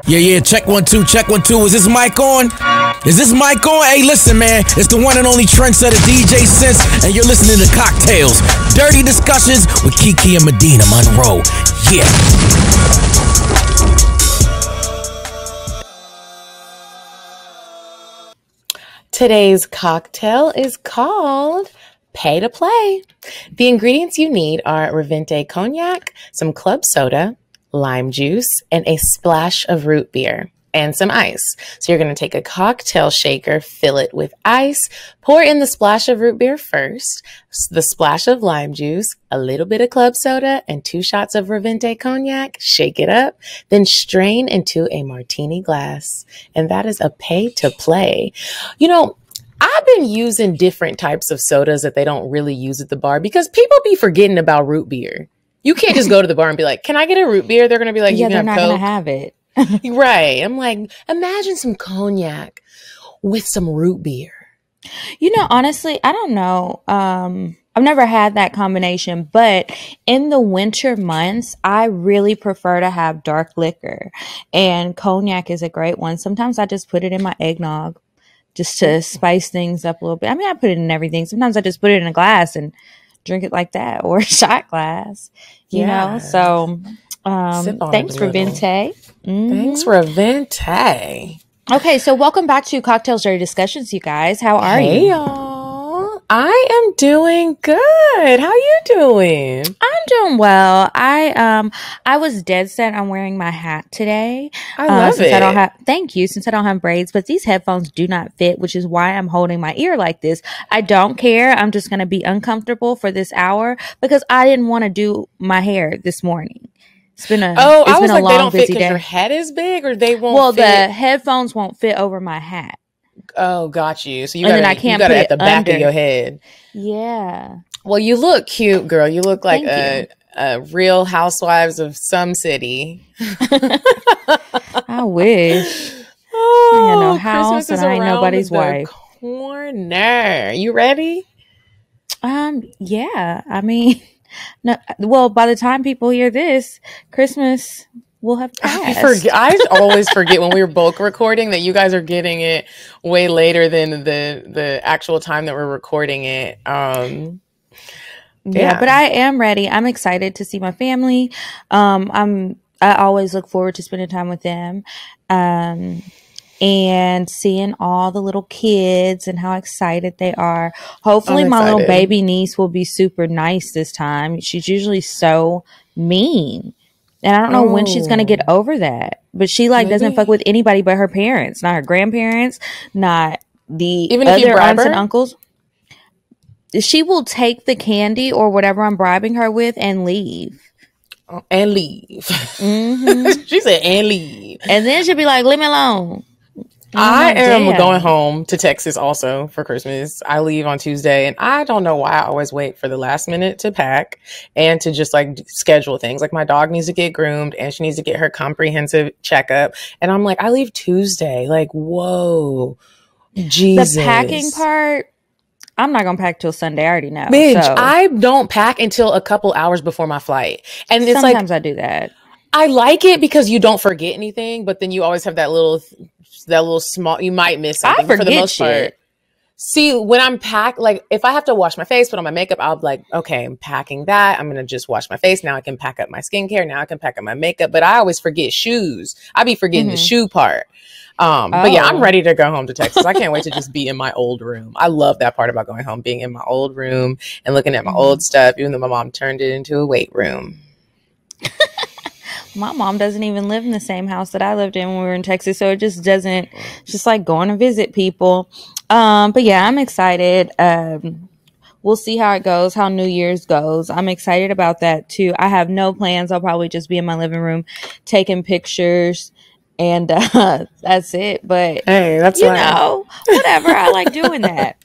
Yeah, check 1 2, check 1 2. Is this mic on? Is this mic on? Hey, listen, man, it's the one and only trendsetter DJ Sense, and you're listening to Cocktails, Dirty Discussions with Kiki and Medina Monroe. Yeah. Today's cocktail is called Pay to Play. The ingredients you need are Revente cognac, some club soda, lime juice, and a splash of root beer and some ice. So you're going to take a cocktail shaker, fill it with ice, pour in the splash of root beer first, the splash of lime juice, a little bit of club soda, and 2 shots of Revente cognac. Shake it up, then strain into a martini glass. And that is a Pay to Play. You know, I've been using different types of sodas that they don't really use at the bar because people be forgetting about root beer. You can't just go to the bar and be like, can I get a root beer? They're going to be like, yeah, you they're can not have going Coke. to have it. Right. I'm like, imagine some cognac with some root beer. You know, honestly, I don't know. I've never had that combination, but in the winter months, I really prefer to have dark liquor, and cognac is a great one. Sometimes I just put it in my eggnog just to spice things up a little bit. I mean, I put it in everything. Sometimes I just put it in a glass and drink it like that, or a shot glass, you know? So, thanks for Vente. Thanks for Vente. Okay, so welcome back to Cocktails Dirty Discussions, you guys. How are you? Hey, y'all. I am doing good. How you doing? I'm doing well. I was dead set on wearing my hat today. I love it. Thank you. Since I don't have braids, but these headphones do not fit, which is why I'm holding my ear like this. I don't care. I'm just going to be uncomfortable for this hour because I didn't want to do my hair this morning. It's been a I was been like, a long, they don't fit busy because day. your head is big, or they won't. Well, fit? the headphones won't fit over my hat. Oh, got you. So you And got then I can't put it it at the back under. of your head. Yeah. Well, you look cute, girl. You look like Thank a real housewives of some city. I wish. Oh, I got no house Christmas is and I ain't around nobody's the wife. corner. You ready? Yeah. I mean, no. Well, by the time people hear this, Christmas will have passed. I always forget when we were bulk recording that you guys are getting it way later than the actual time that we're recording it. Yeah, but I am ready. I'm excited to see my family. I always look forward to spending time with them. And seeing all the little kids and how excited they are. Hopefully my little baby niece will be super nice this time. She's usually so mean. And I don't know when she's going to get over that. But she doesn't fuck with anybody but her parents. Not her grandparents. Not the other aunts and uncles. She will take the candy or whatever I'm bribing her with and leave. And leave. Mm-hmm. She said, and leave. And then she'll be like, leave me alone. I am going home to Texas also for Christmas. I leave on Tuesday, and I don't know why I always wait for the last minute to pack and to just schedule things. Like my dog needs to get groomed and she needs to get her comprehensive checkup. And I'm like, I leave Tuesday. Like, whoa, Jesus. The packing part, I'm not going to pack till Sunday. I already know. Bitch, I don't pack until a couple hours before my flight. And it's sometimes I do that. I like it because you don't forget anything, but then you always have that little small, you might miss something. I forget for the most part. See, when I'm packed, if I have to wash my face, put on my makeup, I'll be like, okay, I'm packing that. I'm going to just wash my face. Now I can pack up my skincare. Now I can pack up my makeup. But I always forget shoes. I be forgetting the shoe part. But yeah, I'm ready to go home to Texas. I can't wait to just be in my old room. I love that part about going home, being in my old room and looking at my old stuff, even though my mom turned it into a weight room. My mom doesn't even live in the same house that I lived in when we were in Texas. So it just doesn't, it's just like going to visit people. But yeah, I'm excited. We'll see how it goes, how New Year's goes. I'm excited about that too. I have no plans. I'll probably just be in my living room taking pictures. And that's it. But hey, that's whatever. I like doing that.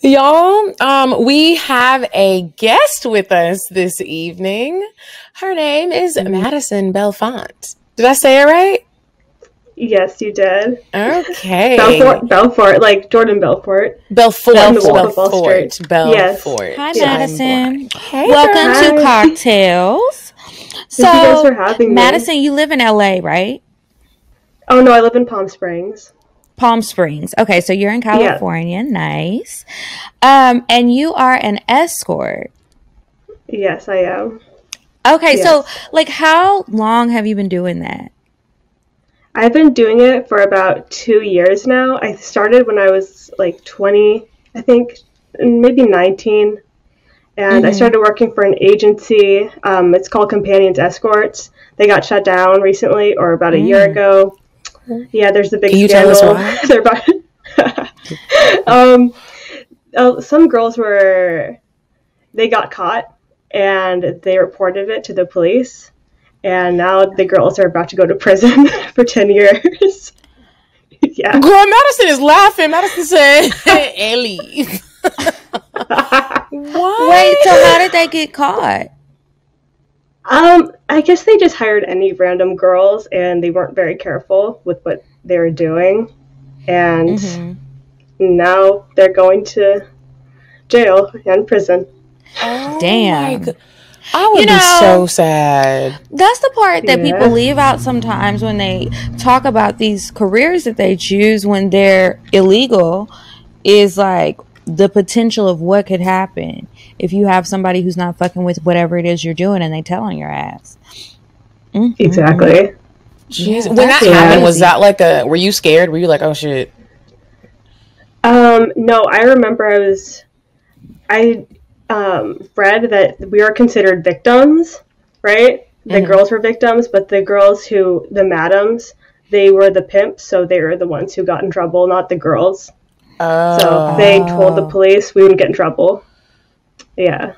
Y'all, we have a guest with us this evening. Her name is Madison Belfort. Did I say it right? Yes, you did. Okay. Belfort, like Jordan Belfort. Belfort. Yes. Hi, Madison. Hey, welcome to Cocktails. Thank you guys for having me. Madison, you live in LA, right? Oh, no, I live in Palm Springs. Palm Springs. Okay, so you're in California. Yeah. Nice. And you are an escort. Yes, I am. Okay, Yes. so like how long have you been doing that? I've been doing it for about 2 years now. I started when I was like 20, I think, maybe 19. And I started working for an agency. It's called Companions Escorts. They got shut down recently, or about a year ago. Yeah, there's a big Can you scandal. tell us why? They're about some girls they got caught and they reported it to the police. And now the girls are about to go to prison for 10 years. Yeah. Girl, Madison is laughing. Madison said, Ellie. What? Wait, so how did they get caught? I guess they just hired any random girls and they weren't very careful with what they were doing. And now they're going to jail and prison. Oh, Damn. I would be so sad. That's the part that people leave out sometimes when they talk about these careers that they choose when they're illegal, is like the potential of what could happen if you have somebody who's not fucking with whatever it is you're doing and they tell on your ass. Exactly. Jeez. When that happened, was that like were you scared? Were you like, oh shit? No, I remember I read that we were considered victims, right? The girls were victims, but the madams, they were the pimps, so they were the ones who got in trouble, not the girls. So they told the police we wouldn't get in trouble. Yeah.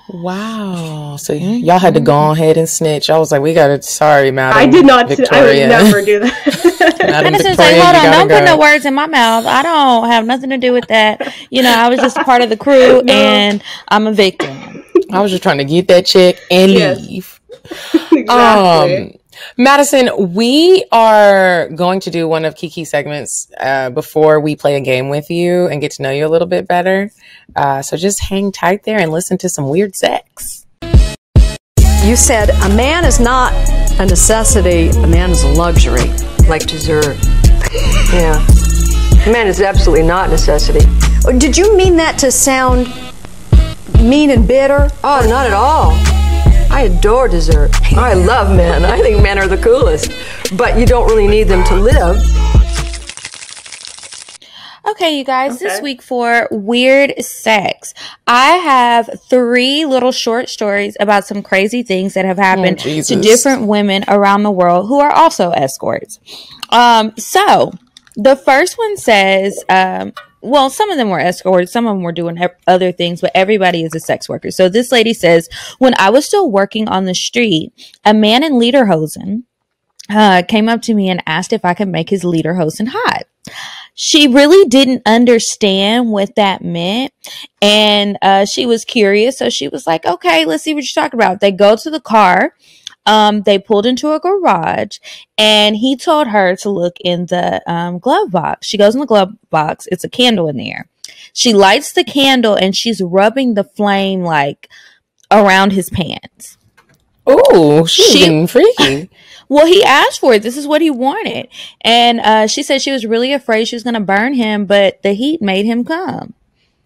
Wow. So y'all had to go ahead and snitch. I was like, sorry, madam. I did not. Victoria. I would never do that. Madison's like, hold on, don't put no words in my mouth. I don't have nothing to do with that. You know, I was just a part of the crew and I'm a victim. I was just trying to get that check and leave. Exactly. Madison, we are going to do one of Kiki's segments before we play a game with you and get to know you a little bit better. So just hang tight there and listen to some weird sex. You said a man is not a necessity, a man is a luxury. Like dessert. Yeah. A man is absolutely not a necessity. Did you mean that to sound mean and bitter? Oh, not at all. I adore dessert. I love men. I think men are the coolest. But you don't really need them to live. Okay, you guys, this week for Weird Sex, I have 3 little short stories about some crazy things that have happened to different women around the world who are also escorts. So the first one says, well, some of them were escorts, some of them were doing other things, but everybody is a sex worker. So this lady says, when I was still working on the street, a man in lederhosen came up to me and asked if I could make his lederhosen hot. She really didn't understand what that meant, and she was curious, so she was like, okay, let's see what you're talking about. They go to the car. They pulled into a garage, and he told her to look in the glove box. She goes in the glove box. It's a candle in there. She lights the candle, and she's rubbing the flame like around his pants. Oh, she's getting freaky. Well, he asked for it. This is what he wanted. And she said she was really afraid she was going to burn him, but the heat made him come.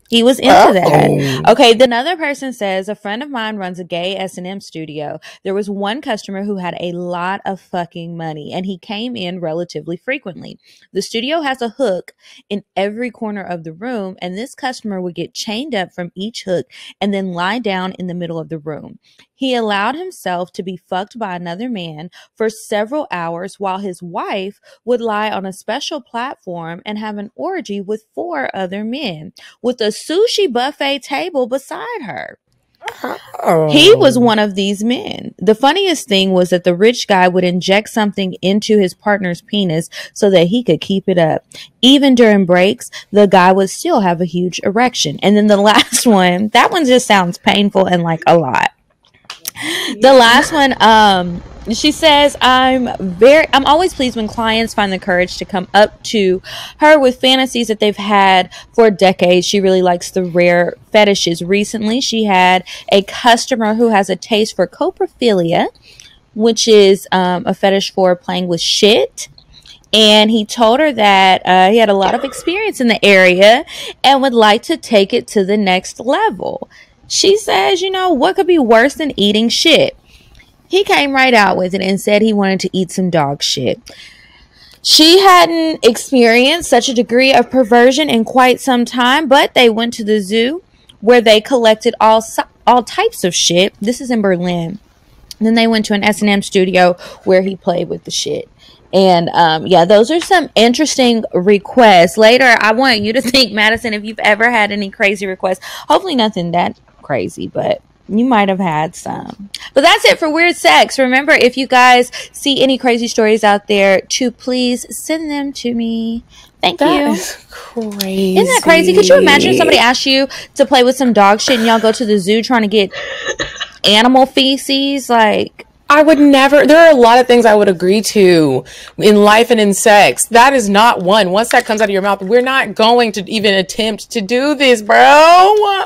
He was into that. Okay, then another person says, a friend of mine runs a gay S&M studio. There was one customer who had a lot of fucking money, and he came in relatively frequently. The studio has a hook in every corner of the room, and this customer would get chained up from each hook and then lie down in the middle of the room. He allowed himself to be fucked by another man for several hours while his wife would lie on a special platform and have an orgy with 4 other men with a sushi buffet table beside her. He was one of these men. The funniest thing was that the rich guy would inject something into his partner's penis so that he could keep it up. Even during breaks, the guy would still have a huge erection. And then the last one, that one just sounds painful and like a lot. The last one, she says, I'm always pleased when clients find the courage to come up to her with fantasies that they've had for decades. She really likes the rare fetishes. Recently, she had a customer who has a taste for coprophilia, which is a fetish for playing with shit. and he told her that he had a lot of experience in the area and would like to take it to the next level. She says, you know, what could be worse than eating shit? He came right out with it and said he wanted to eat some dog shit. She hadn't experienced such a degree of perversion in quite some time, but they went to the zoo where they collected all types of shit. This is in Berlin. And then they went to an S&M studio where he played with the shit. And yeah, those are some interesting requests. Later, I want you to think, Madison, if you've ever had any crazy requests. Hopefully nothing that crazy, but you might have had some. But that's it for Weird Sex. Remember, if you guys see any crazy stories out there, to please send them to me. Thank you. That is crazy. Isn't that crazy? Could you imagine if somebody asked you to play with some dog shit and y'all go to the zoo trying to get animal feces? Like, I would never. There are a lot of things I would agree to in life and in sex. That is not one. Once that comes out of your mouth, we're not going to even attempt to do this, bro.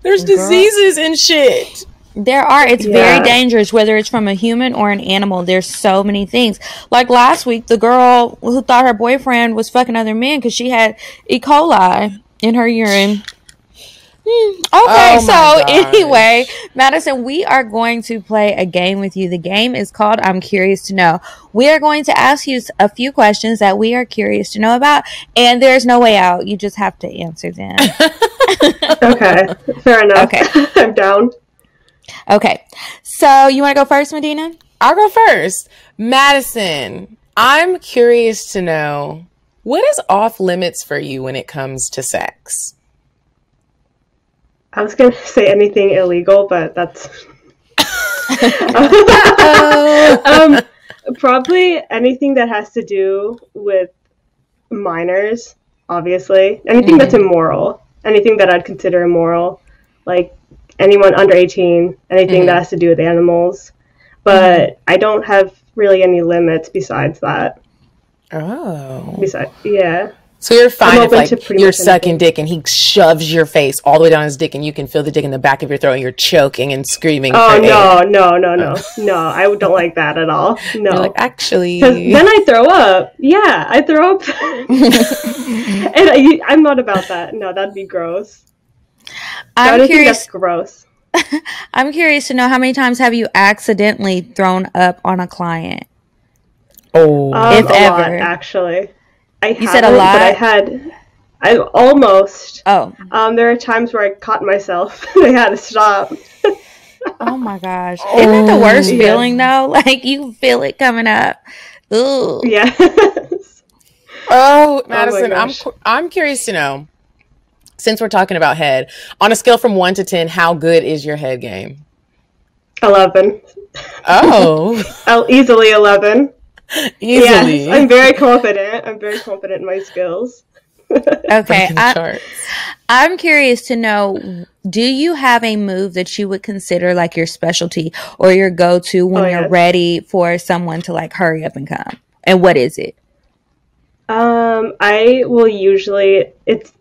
There's diseases and shit. there are. It's very dangerous, whether it's from a human or an animal. There's so many things. Like last week, the girl who thought her boyfriend was fucking other men because she had E. coli in her urine. Okay, so anyway, Madison, we are going to play a game with you. The game is called I'm Curious to Know. We are going to ask you a few questions that we are curious to know about, and there's no way out. You just have to answer them. Okay, fair enough. Okay. I'm down. Okay, so you want to go first, Medina? I'll go first. Madison, I'm curious to know, what is off limits for you when it comes to sex? I was going to say anything illegal, but that's... probably anything that has to do with minors, obviously. Anything that's immoral. Anything that I'd consider immoral. Like anyone under 18. Anything that has to do with animals. But I don't have really any limits besides that. Oh. Yeah. So you're fine I'm if open to like pretty you're much sucking dick and he shoves your face all the way down his dick and you can feel the dick in the back of your throat and you're choking and screaming. Oh, for air. no. No, I don't like that at all. No. You're like, actually... 'Cause then I throw up. Yeah, I throw up. And I'm not about that. No, that'd be gross. I'm curious. That's gross. I'm curious to know, how many times have you accidentally thrown up on a client? Oh. If a ever. lot, actually. You said a lot? But I almost. Oh. There are times where I caught myself. I had to stop. Oh my gosh. Isn't that the worst feeling though? Like you feel it coming up. Ooh. Yes. Oh, Oh Madison, I'm curious to know, since we're talking about head, on a scale from 1 to 10, how good is your head game? 11. Oh. Easily 11. Easily. Yes, I'm very confident. I'm very confident in my skills. Okay. I'm curious to know, do you have a move that you would consider like your specialty or your go-to when you're ready for someone to like hurry up and come? And what is it? I will usually, it's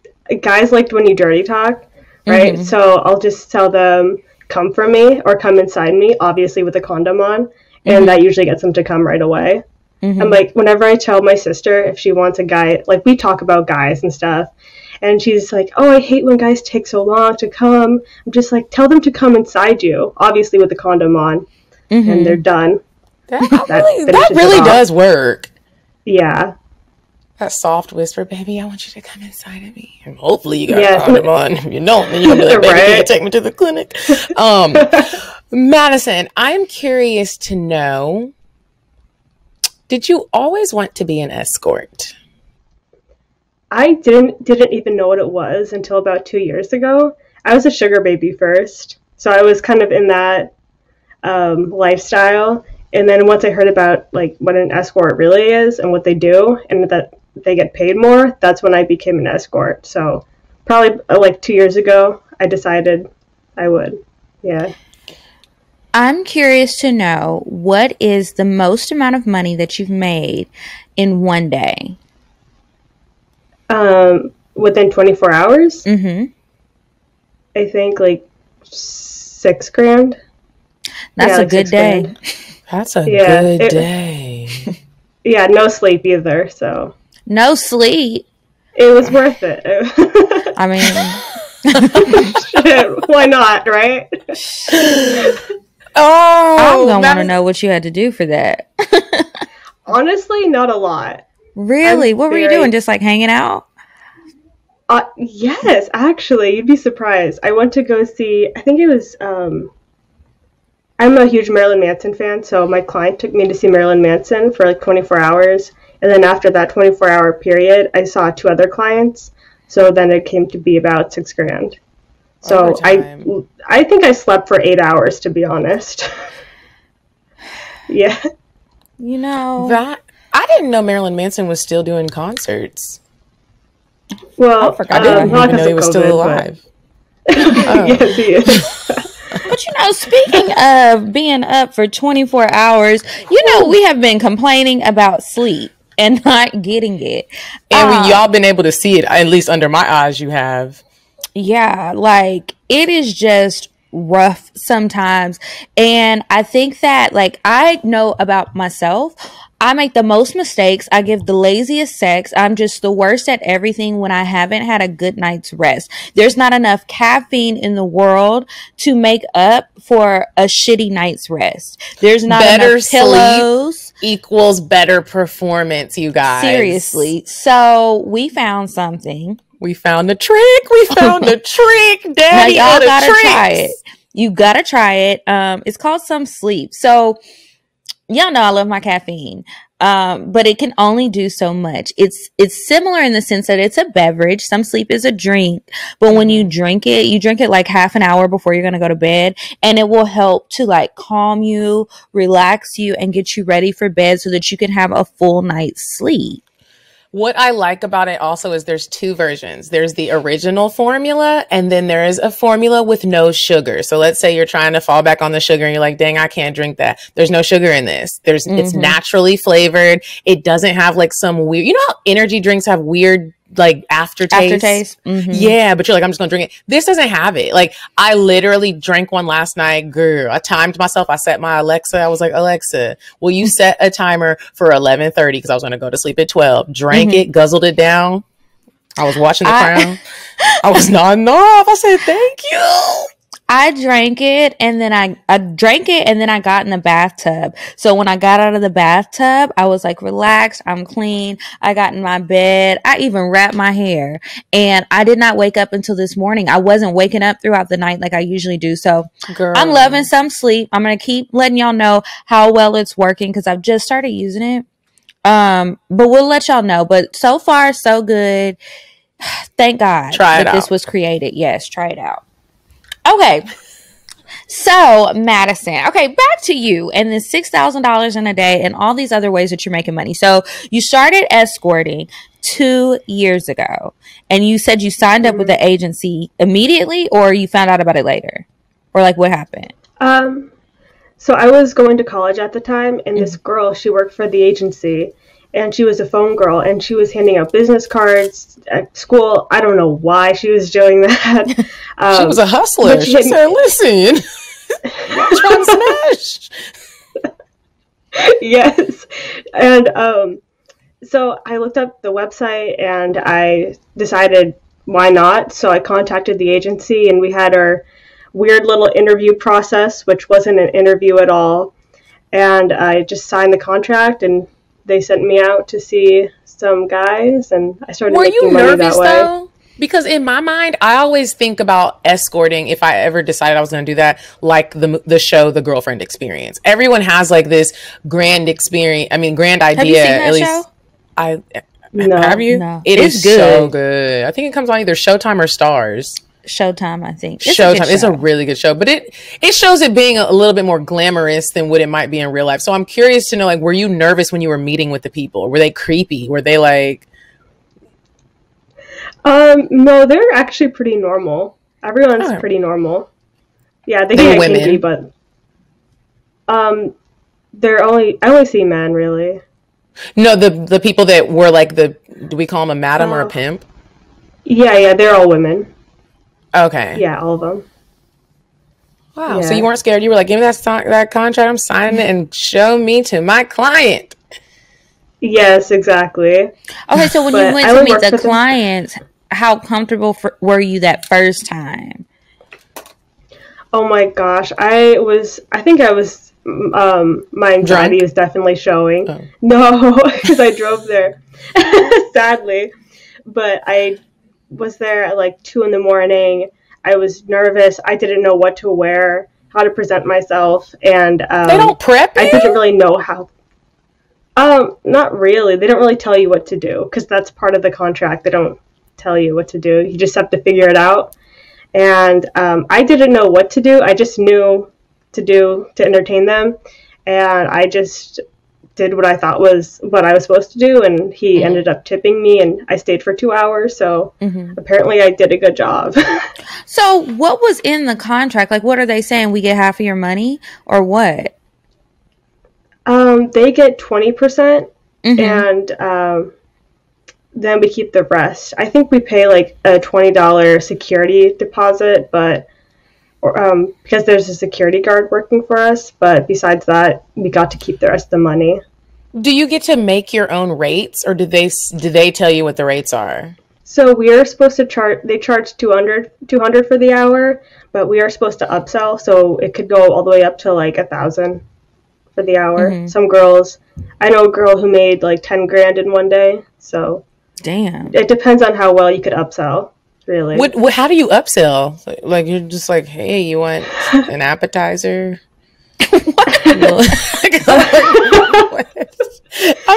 guys like when you dirty talk, right? Mm-hmm. So I'll just tell them, come for me or come inside me, obviously with a condom on. And that usually gets them to come right away. And like whenever I tell my sister if she wants a guy, like we talk about guys and stuff, and she's like, oh, I hate when guys take so long to come. I'm just like, tell them to come inside you, obviously with the condom on, and they're done. That really does work. Yeah. That soft whisper, baby, I want you to come inside of me. And hopefully you got a condom on. If you don't, then you're going to be like, baby, can you take me to the clinic? Madison, I'm curious to know, did you always want to be an escort? I didn't even know what it was until about 2 years ago. I was a sugar baby first, so I was kind of in that lifestyle. And then once I heard about like what an escort really is and what they do, and that they get paid more, that's when I became an escort. So probably like 2 years ago, I decided I would. Yeah. I'm curious to know, what is the most amount of money that you've made in one day? Within 24 hours? Mm-hmm. I think like $6,000. That's a good day. That's a good day. Yeah, no sleep either. So No sleep. it was worth it. I mean, Shit, why not, right? I'm gonna want to know what you had to do for that. Honestly, not a lot. Really? What were you doing? Just like hanging out? Yes, actually, you'd be surprised. I went to go see, I think it was, I'm a huge Marilyn Manson fan, so my client took me to see Marilyn Manson for like 24 hours. And then after that 24-hour period, I saw 2 other clients. So then it came to be about $6,000. So I think I slept for 8 hours, to be honest. Yeah. You know, that I didn't know Marilyn Manson was still doing concerts. Well, I didn't even know he was still alive. Yes, he is. But you know, speaking of being up for 24 hours, you know, we have been complaining about sleep and not getting it. And y'all been able to see it, at least under my eyes, you have. Yeah, like it is just rough sometimes. And I think that, like, I know about myself. I make the most mistakes. I give the laziest sex. I'm just the worst at everything when I haven't had a good night's rest. There's not enough caffeine in the world to make up for a shitty night's rest. There's not enough pillows. Equals better performance, you guys. Seriously. So we found something. We found a trick. We found a trick. Daddy, now y'all gotta try it. You gotta try it. It's called Som Sleep. So y'all know I love my caffeine, but it can only do so much. It's similar in the sense that it's a beverage. Some Sleep is a drink, but when you drink it like half an hour before you're going to go to bed, and it will help to like calm you, relax you, and get you ready for bed so that you can have a full night's sleep. What I like about it also is there's 2 versions. There's the original formula, and then there is a formula with no sugar. So let's say you're trying to fall back on the sugar and you're like, dang, I can't drink that. There's no sugar in this. It's naturally flavored. It doesn't have like some weird, you know how energy drinks have weird like aftertaste? Yeah, but you're like, I'm just gonna drink it. This doesn't have it. Like, I literally drank one last night. Girl, I timed myself. I set my Alexa. I was like, Alexa, will you set a timer for 11:30 because I was gonna go to sleep at 12. Drank it, guzzled it down. I was watching The Crown. I was nodding off. I said, thank you. I drank it and then I drank it and then I got in the bathtub. So when I got out of the bathtub, I was like relaxed, I'm clean. I got in my bed. I even wrapped my hair, and I did not wake up until this morning. I wasn't waking up throughout the night like I usually do. So girl, I'm loving Som Sleep. I'm going to keep letting y'all know how well it's working because I've just started using it. But we'll let y'all know. But so far, so good. Thank God that this was created. Yes, try it out. Okay, so Madison, okay, back to you and the $6,000 in a day and all these other ways that you're making money. So you started escorting 2 years ago, and you said you signed up with the agency immediately, or you found out about it later, or like what happened? So I was going to college at the time, and this girl, she worked for the agency. And she was a phone girl, and she was handing out business cards at school. I don't know why she was doing that. She was a hustler. She said, listen, I'm trying to smash. Yes. And so I looked up the website, and I decided, why not? So I contacted the agency, and we had our weird little interview process, which wasn't an interview at all. And I just signed the contract, and they sent me out to see some guys, and I started making money that way. Were you nervous, though? Because in my mind, I always think about escorting, if I ever decided I was going to do that, like the show, The Girlfriend Experience. Everyone has like this grand experience. I mean, grand idea. Have you seen that show? No. Have you? No. It is good. So good. I think it comes on either Showtime or Stars. Showtime, I think. Showtime. It's a really good show, but it shows it being a little bit more glamorous than what it might be in real life. So I'm curious to know, like, were you nervous when you were meeting with the people? Were they creepy? Were they like? No, they're actually pretty normal. Everyone's pretty normal. Yeah, they get kinky, but I only see men really. No, the people that were like do we call them a madam or a pimp? Yeah, they're all women. Okay. Yeah, all of them. Wow. Yeah. So you weren't scared. You were like, give me that contract. I'm signing it and show me to my client. Yes, exactly. Okay, so when But you went I to only meet worked the with them- clients, how comfortable were you that first time? Oh my gosh, I think I was, my anxiety Drunk? was definitely showing. Oh. No, because I drove there, sadly. But I was there at like 2 in the morning. I was nervous. I didn't know what to wear, how to present myself, and They don't prep I didn't you? really know how. Not really. They don't really tell you what to do because that's part of the contract. They don't tell you what to do. You just have to figure it out. And I didn't know what to do. I just knew to do to entertain them, and I just did what I thought was what I was supposed to do. And he ended up tipping me, and I stayed for 2 hours. So apparently, I did a good job. So what was in the contract? Like, what are they saying? We get half of your money or what? They get 20%, and then we keep the rest. I think we pay like a $20 security deposit, but because there's a security guard working for us. But besides that, we got to keep the rest of the money. Do you get to make your own rates, or do they tell you what the rates are? So we are supposed to charge. They charge 200 for the hour, but we are supposed to upsell, so it could go all the way up to like 1,000 for the hour. Some girls, I know a girl who made like 10 grand in one day. So Damn. it depends on how well you could upsell, really. How do you upsell? Like you're just like, hey, you want an appetizer? I'm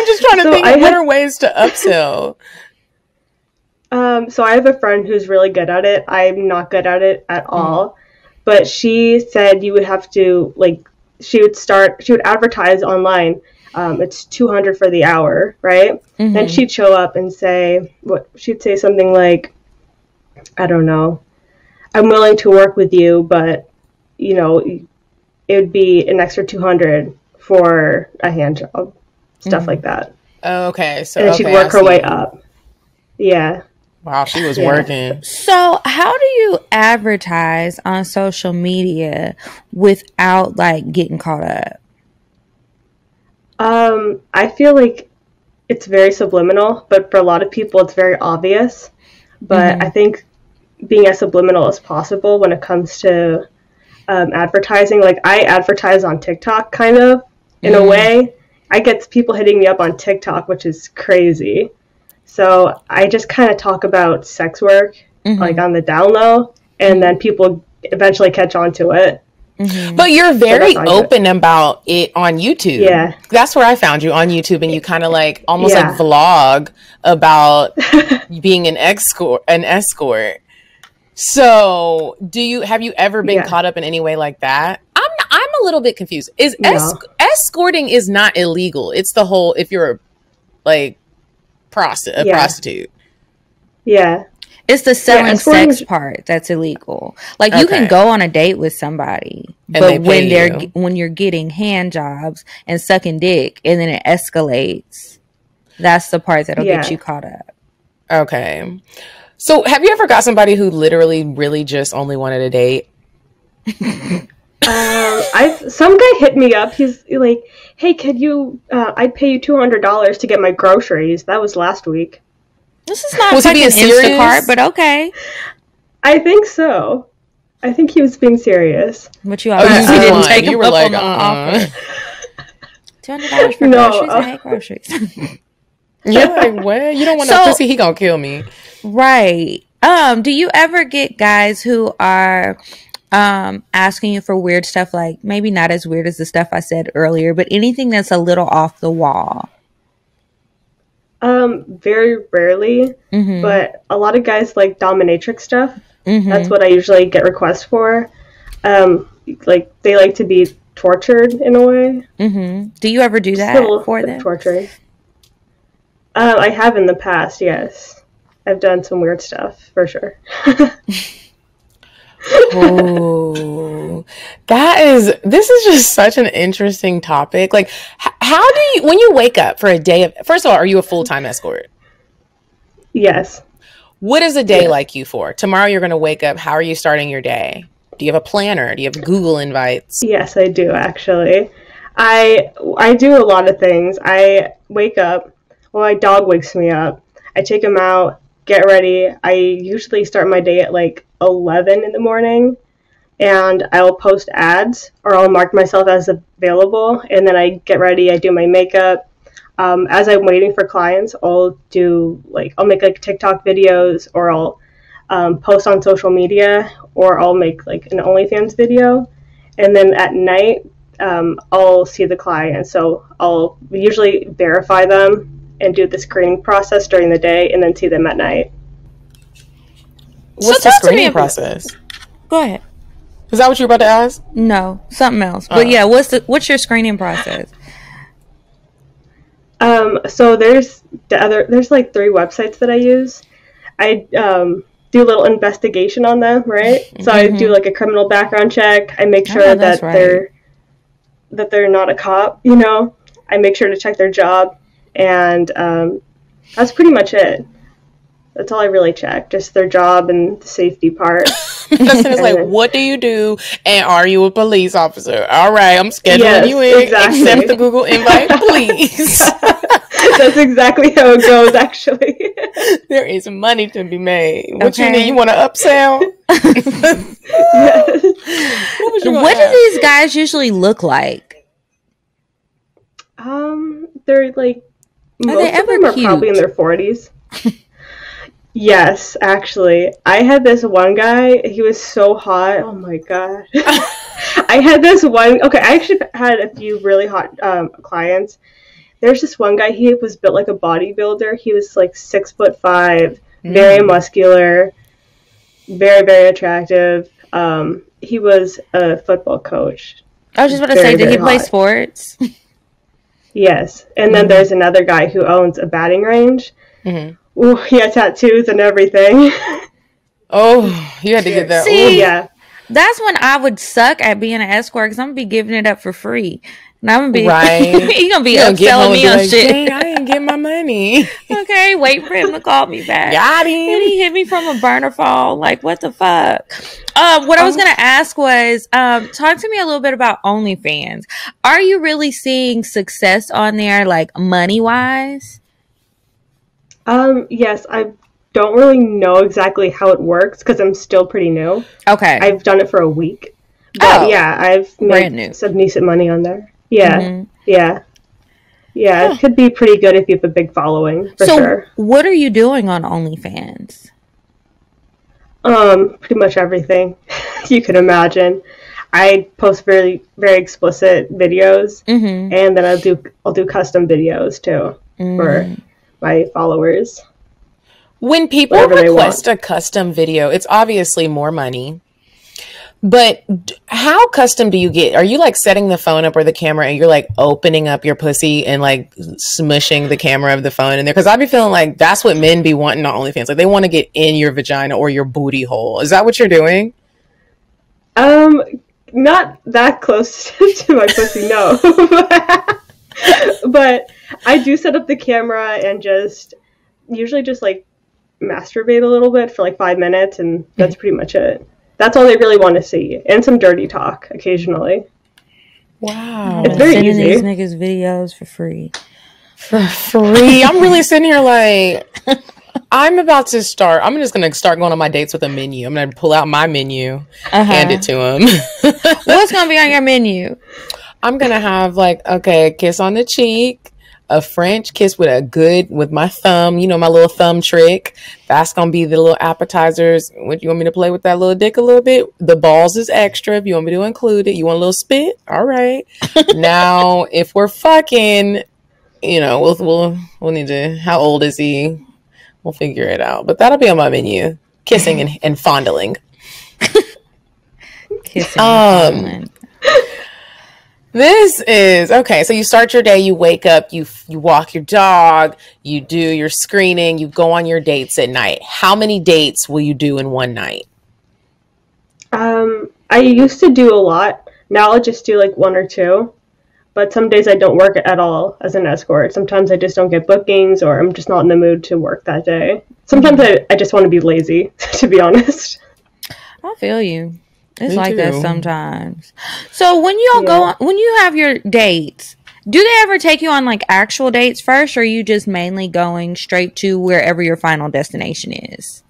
just trying to think. What are ways to upsell? So I have a friend who's really good at it. I'm not good at it at all. But she said you would have to, like, she would advertise online. It's 200 for the hour, right? Then she'd show up and she'd say something like, I don't know, I'm willing to work with you, but, you know, it would be an extra 200 for a hand job, stuff like that. Oh, okay. So and then she'd work her way up. Yeah. Wow, she was working. So how do you advertise on social media without like getting caught up? I feel like it's very subliminal, but for a lot of people it's very obvious. But I think being as subliminal as possible when it comes to advertising, like I advertise on TikTok kind of in a way. I get people hitting me up on TikTok, which is crazy. So I just kind of talk about sex work, like on the down low, and then people eventually catch on to it. But you're very open about it on YouTube. Yeah. That's where I found you, on YouTube, and you kind of like almost like vlog about being an escort. So have you ever been caught up in any way like that? I'm a little bit confused. Escorting is not illegal. It's the whole, if you're like prostitute. Yeah. It's the selling sex part that's illegal. Like you can go on a date with somebody, but when you're getting hand jobs and sucking dick and then it escalates, that's the part that'll get you caught up. Okay. So have you ever got somebody who literally really just only wanted a date? Some guy hit me up. He's like, "Hey, could you? I'd pay you $200 to get my groceries." That was last week. This is not was like he being an serious? Instacart, but okay. I think so. I think he was being serious. But you obviously didn't take him up on the offer. $200 for groceries? I hate groceries. You're like, what? You don't want no pussy? He gonna kill me. Right. Do you ever get guys who are asking you for weird stuff, like maybe not as weird as the stuff I said earlier, but anything that's a little off the wall? Very rarely, but a lot of guys like dominatrix stuff. That's what I usually get requests for. Like they like to be tortured in a way. Do you ever do that for them? Torture. I have in the past, yes. I've done some weird stuff for sure. Oh, this is just such an interesting topic. Like, how do you, when you wake up for a day first of all, are you a full-time escort? Yes. What is a day like you for? Tomorrow you're going to wake up. How are you starting your day? Do you have a planner? Do you have Google invites? Yes, I do actually. I do a lot of things. I wake up, my dog wakes me up. I take him out, get ready. I usually start my day at like 11 in the morning, and I'll post ads or I'll mark myself as available, and then I get ready. I do my makeup. As I'm waiting for clients, I'll make like TikTok videos, or I'll post on social media, or I'll make like an OnlyFans video, and then at night I'll see the client. So I'll usually verify them and do the screening process during the day, and then see them at night. What's the screening process? Go ahead. Is that what you were about to ask? No, something else. But yeah, what's your screening process? So there's like 3 websites that I use. I do a little investigation on them, right? So I do like a criminal background check. I make sure that they're not a cop, you know. I make sure to check their job, and that's pretty much it. That's all I really check, just their job and the safety part. That's like, what do you do, and are you a police officer? All right, I'm scheduling you in. Exactly. Accept the Google invite, please. That's exactly how it goes, actually. There is money to be made. What you need? You want to upsell? Yes. What do these guys usually look like? They're like, most of them are probably in their 40s. Yes, actually. I had this one guy, he was so hot. Oh my god. I had this one, I actually had a few really hot clients. There's this one guy, he was built like a bodybuilder. He was like 6'5", very muscular, very, very attractive. He was a football coach. I was just about to say, did he play sports? Yes. And then there's another guy who owns a batting range. Ooh, he had tattoos and everything. Oh, you had to get that. See, yeah. That's when I would suck at being an escort, because I'm going to be giving it up for free. And I'm going to be, you're going to be upselling me on shit. Dang, I didn't get my money. Okay, wait for him to call me back. Got him. And he hit me from a burner phone. Like, what the fuck? What I was going to ask was, talk to me a little bit about OnlyFans. Are you really seeing success on there, like, money-wise? Yes, I don't really know exactly how it works because I'm still pretty new. Okay. I've done it for a week. But yeah, I've made some decent money on there. Yeah. Yeah. Yeah, it could be pretty good if you have a big following, for sure. What are you doing on OnlyFans? Pretty much everything you can imagine. I post very, very explicit videos, and then I'll do custom videos too for my followers. When people request a custom video, it's obviously more money. But how custom do you get? Are you like setting the phone up or the camera and you're like opening up your pussy and like smushing the camera of the phone in there? Because I be feeling like that's what men be wanting on OnlyFans. Like they want to get in your vagina or your booty hole. Is that what you're doing? Not that close to my pussy, no. But I do set up the camera and usually just like masturbate a little bit for like 5 minutes, and that's pretty much it. That's all they really want to see, and some dirty talk occasionally. Wow, it's very sending easy. These niggas videos for free. For free? I'm really sitting here like I'm about to start. I'm just gonna start going on my dates with a menu. I'm gonna pull out my menu, hand it to him. What's gonna be on your menu? I'm gonna have like a kiss on the cheek, a French kiss with my thumb, you know, my little thumb trick. That's gonna be the little appetizers. What, you want me to play with that little dick a little bit? The balls is extra if you want me to include it. You want a little spit? All right. Now, if we're fucking, you know, we'll need to. How old is he? We'll figure it out. But that'll be on my menu. Kissing and fondling. Kissing and fondling. This is okay. So you start your day, you wake up, you walk your dog, you do your screening, you go on your dates at night. How many dates will you do in one night? I used to do a lot. Now I'll just do like 1 or 2. But some days I don't work at all as an escort. Sometimes I just don't get bookings, or I'm just not in the mood to work that day. Sometimes I just want to be lazy, to be honest. I feel you. It's Me like too. that sometimes. So when y'all go on, when you have your dates Do they ever take you on like actual dates first, or are you just mainly going straight to wherever your final destination is?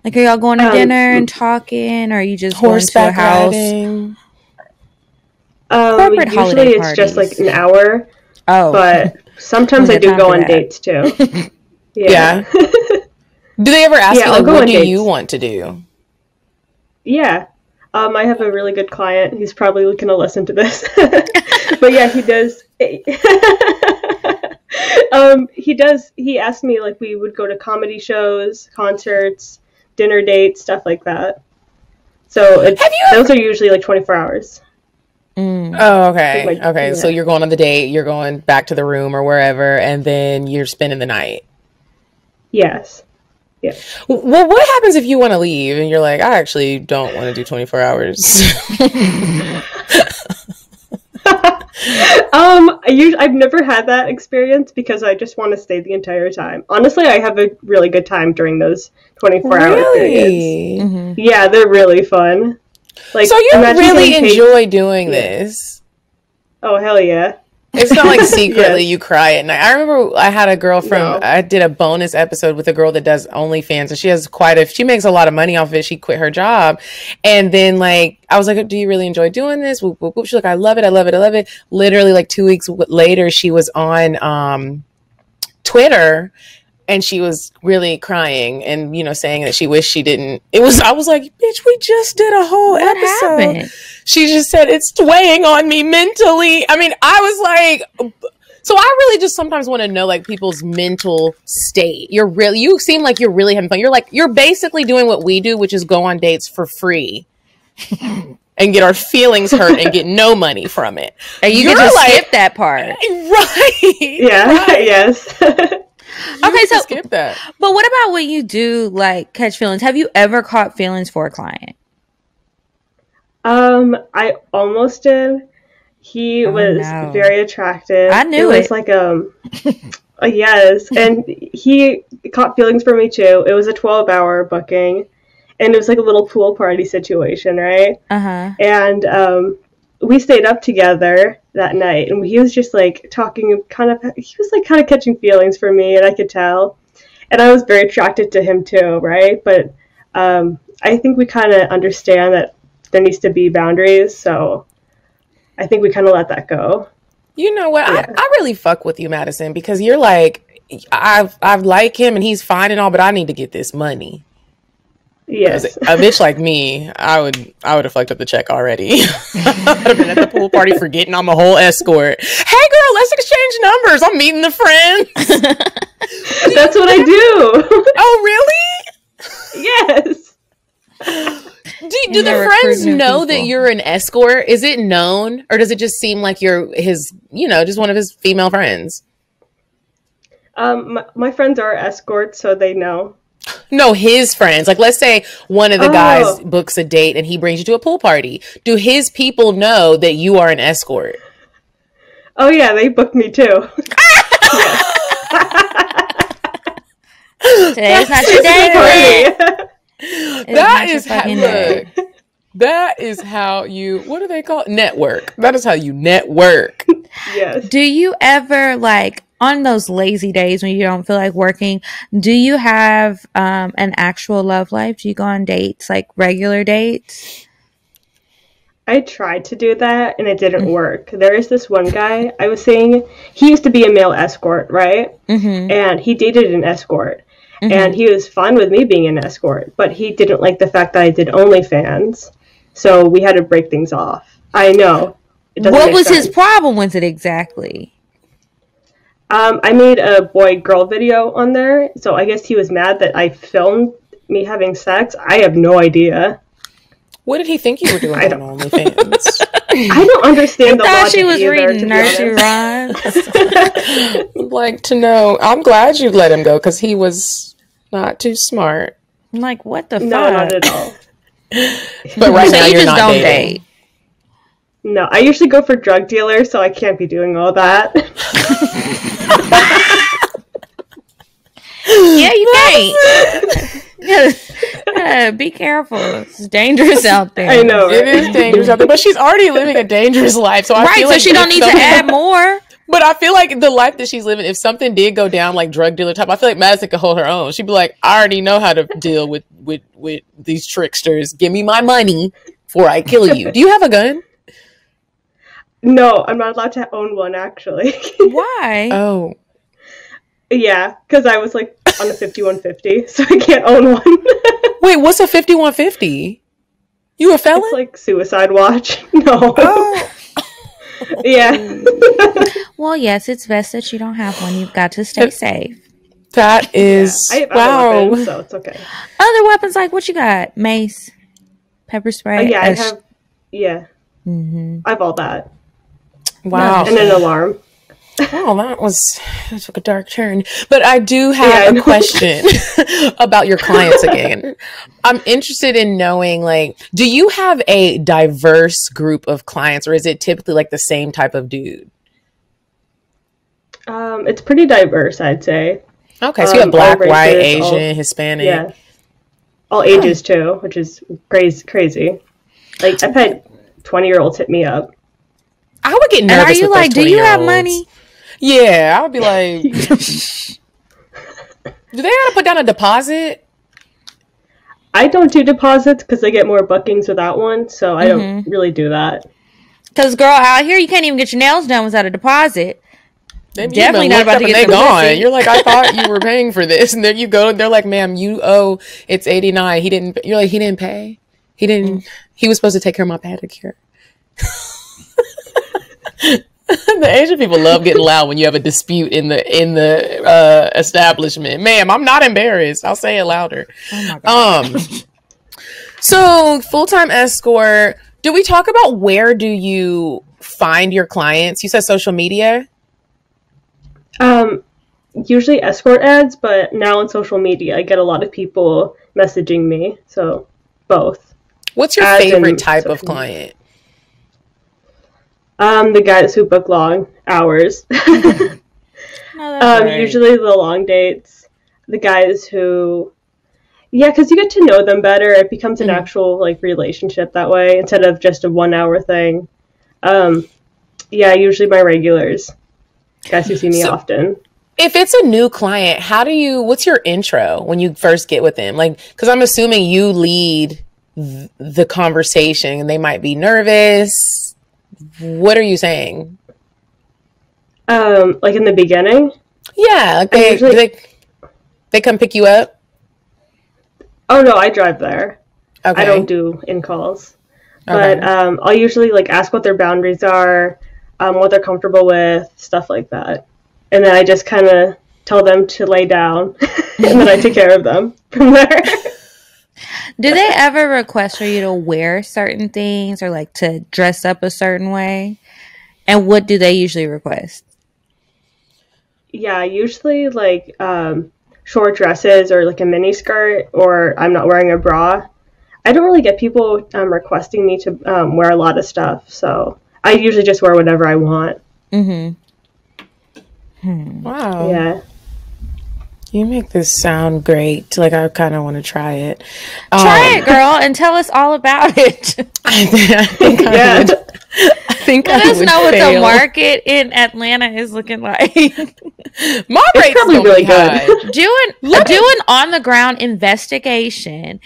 Like, are y'all going to dinner and talking, or are you just horseback going to a house? riding? Corporate Usually holiday it's just like parties. an hour. Oh, But sometimes I Don't do have go time on for that. dates too. Yeah. Do they ever ask Yeah, you, I'll like, go what on do dates. you want to do? Yeah. I have a really good client. He's probably going to listen to this. But yeah, he does. He asked me, like, we would go to comedy shows, concerts, dinner dates, stuff like that. So those are usually like 24 hours. Oh, okay. Like, Okay. yeah. So you're going on the date, you're going back to the room or wherever, and then you're spending the night. Yes. Yeah. Well, what happens if you want to leave and you're like, I actually don't want to do 24 hours? I've never had that experience because I just want to stay the entire time. Honestly, I have a really good time during those 24-hour periods. Really? Yeah, they're really fun. Like, So you imagine really getting paid- enjoy doing this? Oh, hell yeah. It's not like secretly Yes. you cry at night. I remember I had a girl No. I did a bonus episode with a girl that does OnlyFans, and she has she makes a lot of money off of it. She quit her job. And then, like, I was like, do you really enjoy doing this? Whoop, whoop, whoop. She's like, I love it. I love it. I love it. Literally, like 2 weeks later, she was on Twitter, and she was really crying and, you know, saying that she wished she didn't. I was like, bitch, we just did a whole What episode. happened? She just said it's weighing on me mentally. I mean, I was like, so I really just sometimes want to know, like, people's mental state. You seem like you're really having fun. You're basically doing what we do, which is go on dates for free and get our feelings hurt and get no money from it. And you You're can just like- skip that part. Right. Yeah, yes. Okay, so Skip that. but what about when you do like catch feelings? Have you ever caught feelings for a client? I almost did. He was no. very attractive. I knew it. Was it. like yes, and he caught feelings for me too. It was a 12-hour booking, and it was like a little pool party situation, right? And we stayed up together that night, and he was just like talking, he was like kind of catching feelings for me, and I could tell. And I was very attracted to him too, right? But I think we kind of understand that there needs to be boundaries, so I think we kind of let that go. You know what? Yeah. I really fuck with you, Madison, because you're like, I like him and he's fine and all, but I need to get this money. Yes. A bitch like me, I would have fucked up the check already. I'd have been at the pool party forgetting I'm a whole escort. Hey girl, let's exchange numbers. I'm meeting the friends. That's what I do. Oh, really? Yes. Do the They're friends recruiting know that people. you're an escort? Is it known, or does it just seem like you're his, just one of his female friends? My friends are escorts, so they know. No, his friends. Like, let's say one of the guys books a date and he brings you to a pool party. Do his people know that you are an escort? Oh yeah, they booked me too. Today's not your day, Clint. That is how, fucking day. look, that is how you, what do they call it? Network. That is how you network. Yes. Do you ever, like, on those lazy days when you don't feel like working, do you have an actual love life? Do you go on dates, like regular dates? I tried to do that and it didn't work. There is this one guy I was saying, he used to be a male escort, right? Mm-hmm. And he dated an escort. Mm-hmm. And he was fine with me being an escort, but he didn't like the fact that I did OnlyFans. So we had to break things off. I know. What was his problem with it exactly? I made a boy-girl video on there, so I guess he was mad that I filmed me having sex. I have no idea. What did he think you were doing on OnlyFans? I don't understand the I thought logic she was either, reading to be nursery honest. rhymes. I'd like to know. I'm glad you let him go because he was not too smart. I'm like, what the fuck? No, not at all. But right So now you you're just not don't dating. date. No, I usually go for drug dealers, so I can't be doing all that. Yeah, you can't. Yeah, be careful. It's dangerous out there. I know. It is dangerous out there, but she's already living a dangerous life. So I Right, feel so like she don't need to add more. But I feel like the life that she's living, if something did go down like drug dealer type, I feel like Madison could hold her own. She'd be like, I already know how to deal with these tricksters. Give me my money before I kill you. Do you have a gun? No, I'm not allowed to own one, actually. Why? Oh. Yeah, because I was like on a 5150, so I can't own one. Wait, what's a 5150? You a felon? It's like suicide watch. No. Oh. Yeah. Well, yes, it's best that you don't have one. You've got to stay safe. That is I have other wow. weapons, so it's okay. Other weapons, like what you got? Mace, pepper spray. Yeah, I have. Yeah. Mm-hmm. I have all that. Wow. And an alarm. Wow, that took a dark turn. But I do have a question about your clients again. I'm interested in knowing, like, do you have a diverse group of clients, or is it typically like the same type of dude? It's pretty diverse, I'd say. Okay, so you have black, all white, races, Asian, Hispanic. Yeah. All ages too, which is crazy. Like, I've had 20-year-olds hit me up. I would get nervous. And are you with like, those do you have 20-year-olds. money? Yeah, I would be like, do they gotta put down a deposit? I don't do deposits because I get more bookings without one, so I don't really do that. Because, girl, out here, you can't even get your nails done without a deposit. They've Definitely not about to get they some gone. pussy. You're like, I thought you were paying for this, and then you go. They're like, "Ma'am, you owe. It's $89. He didn't." You're like, "He didn't pay. He didn't. He was supposed to take care of my pedicure." The Asian people love getting loud when you have a dispute in the establishment. Ma'am, I'm not embarrassed. I'll say it louder. Oh my God. So full-time escort. Do we talk about where do you find your clients? You said social media. Usually escort ads, but now on social media, I get a lot of people messaging me. So both. What's your Ads favorite and type of social client? The guys who book long hours. No, that's right. Usually the long dates. The guys who, yeah, because you get to know them better. It becomes an actual like relationship that way instead of just a 1 hour thing. Yeah, usually my regulars, guys who see me often. If it's a new client, what's your intro when you first get with them? Like, because I'm assuming you lead the conversation and they might be nervous. What are you saying? Like in the beginning? Yeah, they come pick you up. Oh no, I drive there. Okay. I don't do in-calls. Okay. But I'll usually like ask what their boundaries are, what they're comfortable with, stuff like that. And then I just kind of tell them to lay down, and then I take care of them from there. Do they ever request for you to wear certain things or like to dress up a certain way? And what do they usually request? Yeah, usually like short dresses or like a mini skirt, or I'm not wearing a bra. I don't really get people requesting me to wear a lot of stuff, so I usually just wear whatever I want. Wow. Yeah. You make this sound great. Like, I kind of want to try it. Try it, girl, and tell us all about it. I think I would. I think Let I us would know what the fail. market in Atlanta is looking like. My rate's probably gonna really be high. Do an on the ground investigation.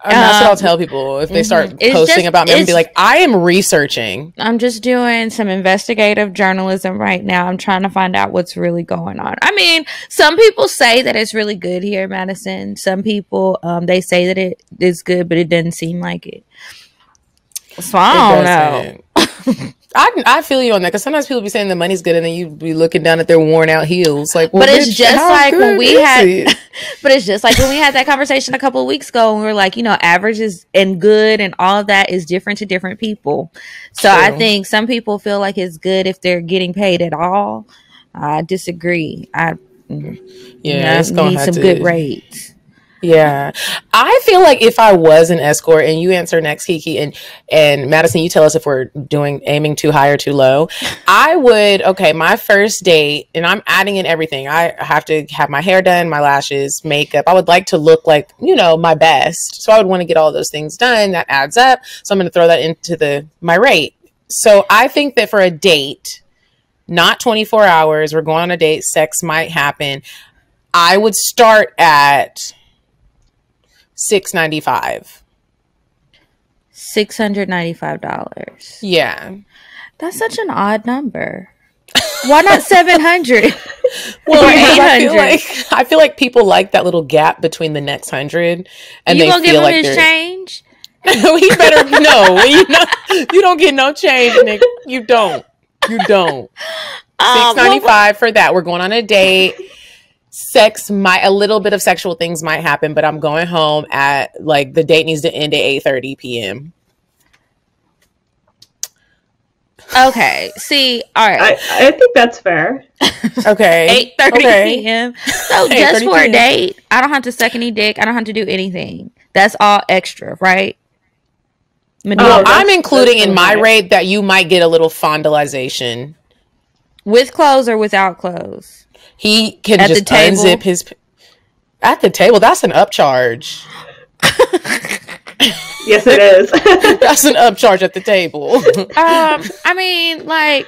And that's what I'll tell people if they start It's posting just- about me. I'm it's- be like, I am researching. I'm just doing some investigative journalism right now. I'm trying to find out what's really going on. I mean, some people say that it's really good here in Madison. Some people, they say that it is good, but it doesn't seem like it. So I don't know. I feel you on that because sometimes people be saying the money's good and then you be looking down at their worn out heels. Like, well, But it's bitch, just how like when good we is had, it? but it's just like when we had that conversation a couple of weeks ago, and we were like, you know, averages and good and all of that is different to different people. So I True. think some people feel like it's good if they're getting paid at all. I disagree. Yeah, it's gonna need have some to, good rates. Yeah. I feel like if I was an escort, and you answer next, Kiki, and Madison, you tell us if we're aiming too high or too low. I would, okay, my first date, and I'm adding in everything. I have to have my hair done, my lashes, makeup. I would like to look like, my best. So I would want to get all those things done. That adds up. So I'm going to throw that into my rate. So I think that for a date, not 24 hours, we're going on a date, sex might happen, I would start at $695. $695. Yeah. That's such an odd number. Why not 700? Well, or 800? I feel like people like that little gap between the next 100, and you they gonna feel give him like his change? He better no. You don't get no change, Nick. You don't. $695 for that. We're going on a date. A little bit of sexual things might happen, but I'm going home at the date needs to end at 8:30 p.m. Okay. See, all right. I think that's fair. Okay. 8:30 p.m. So just for a date, I don't have to suck any dick. I don't have to do anything. That's all extra, right? Well, I'm including in my rate that you might get a little fondalization. With clothes or without clothes? He can just unzip his... At the table, that's an upcharge. Yes, it is. That's an upcharge at the table. I mean, I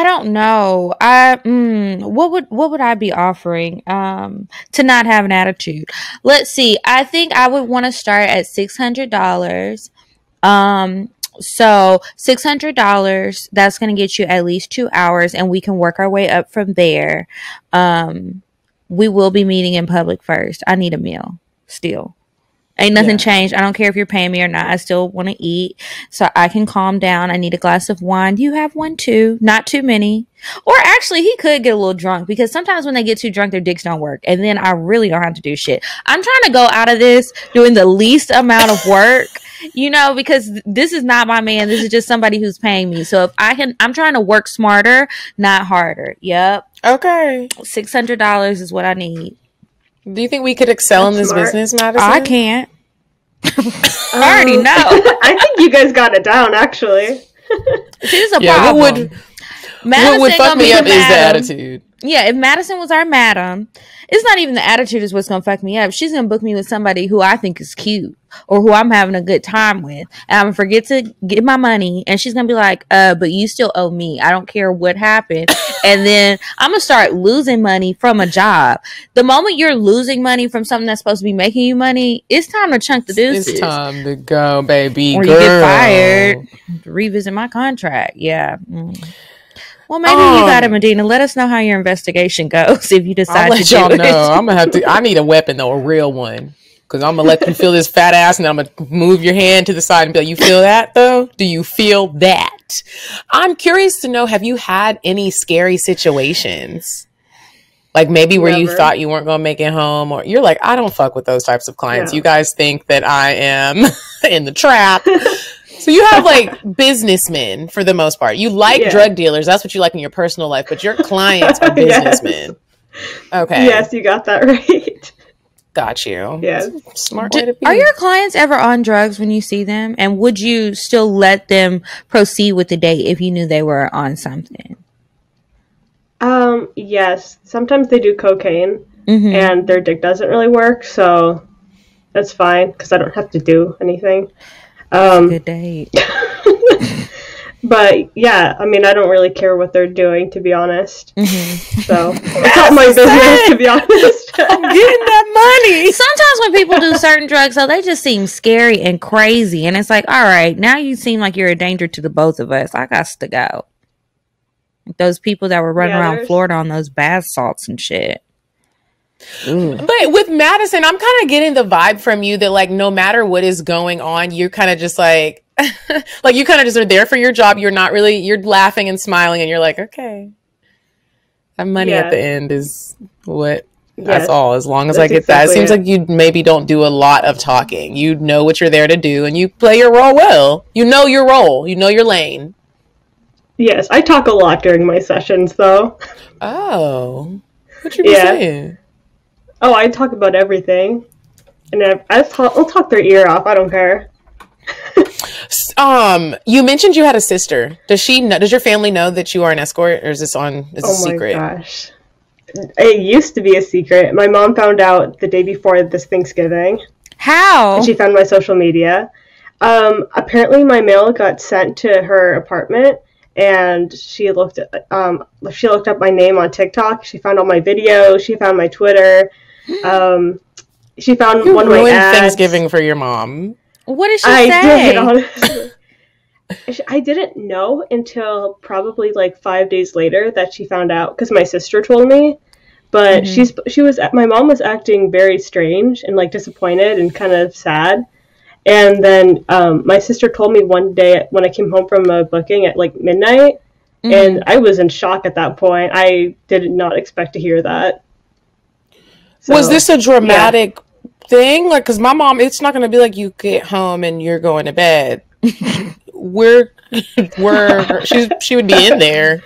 don't know. What would I be offering to not have an attitude? Let's see. I think I would want to start at $600. So $600, that's going to get you at least 2 hours, and we can work our way up from there. We will be meeting in public first. I need a meal still. Ain't nothing changed. I don't care if you're paying me or not. I still want to eat so I can calm down. I need a glass of wine. Do you have one too? Not too many. Or actually, he could get a little drunk, because sometimes when they get too drunk, their dicks don't work. And then I really don't have to do shit. I'm trying to go out of this doing the least amount of work, because this is not my man. This is just somebody who's paying me. So if I'm trying to work smarter, not harder. Yep. Okay. $600 is what I need. Do you think we could excel in this business, Madison? I can't. I already know. I think you guys got it down, actually. This is a problem. What would fuck me up is the attitude. Yeah, if Madison was our madam, it's not even the attitude is what's going to fuck me up. She's going to book me with somebody who I think is cute or who I'm having a good time with. And I'm going to forget to get my money. And she's going to be like, but you still owe me. I don't care what happened. And then I'm going to start losing money from a job. The moment you're losing money from something that's supposed to be making you money, it's time to chunk the deuces. It's time to go, baby. Or you get fired. Revisit my contract. Yeah. Well, maybe you got it, Medina. Let us know how your investigation goes if you decide I'll let to y'all do know. it. I'm gonna have to. I need a weapon though, a real one, because I'm gonna let you feel this fat ass, and I'm gonna move your hand to the side and be like, "You feel that though? Do you feel that?" I'm curious to know. Have you had any scary situations? Like maybe where you thought you weren't gonna make it home, or you're like, I don't fuck with those types of clients. You guys think that I am in the trap. So you have businessmen for the most part. You like drug dealers. That's what you like in your personal life. But your clients are businessmen. Okay. Yes, you got that right. Got you. Yes. Smart way to be. Are your clients ever on drugs when you see them? And would you still let them proceed with the date if you knew they were on something? Yes. Sometimes they do cocaine and their dick doesn't really work. So that's fine because I don't have to do anything. Good date. But yeah, I mean, I don't really care what they're doing, to be honest. So it's not my business, to be honest. I'm getting that money. Sometimes when people do certain drugs, though, they just seem scary and crazy, and it's like, all right, now you seem like you're a danger to the both of us. I got to go. Those people that were running around Florida on those bath salts and shit. Ooh. But with Madison, I'm kind of getting the vibe from you that no matter what is going on, you're kind of just you kind of just are there for your job. You're not really, you're laughing and smiling and you're like, okay, that money at the end is what, that's all. As long as I get that, it seems like you maybe don't do a lot of talking. You know what you're there to do and you play your role well. You know your role, you know your lane. Yes, I talk a lot during my sessions though. Oh, what you been saying? Oh, I talk about everything. and I'll talk their ear off. I don't care. You mentioned you had a sister. Does your family know that you are an escort, or is this a secret? Oh my gosh. It used to be a secret. My mom found out the day before this Thanksgiving. How? And she found my social media. Apparently my mail got sent to her apartment, and she looked up my name on TikTok. She found all my videos. She found my Twitter. She found one of my ads. Thanksgiving for your mom. What did she say? I did, honestly. I didn't know until probably like 5 days later that she found out, because my sister told me. But my mom was acting very strange and like disappointed and kind of sad. And then my sister told me one day when I came home from a booking at like midnight, and I was in shock at that point. I did not expect to hear that. So, was this a dramatic thing? Like, because my mom, it's not going to be like you get home and you're going to bed. She would be in there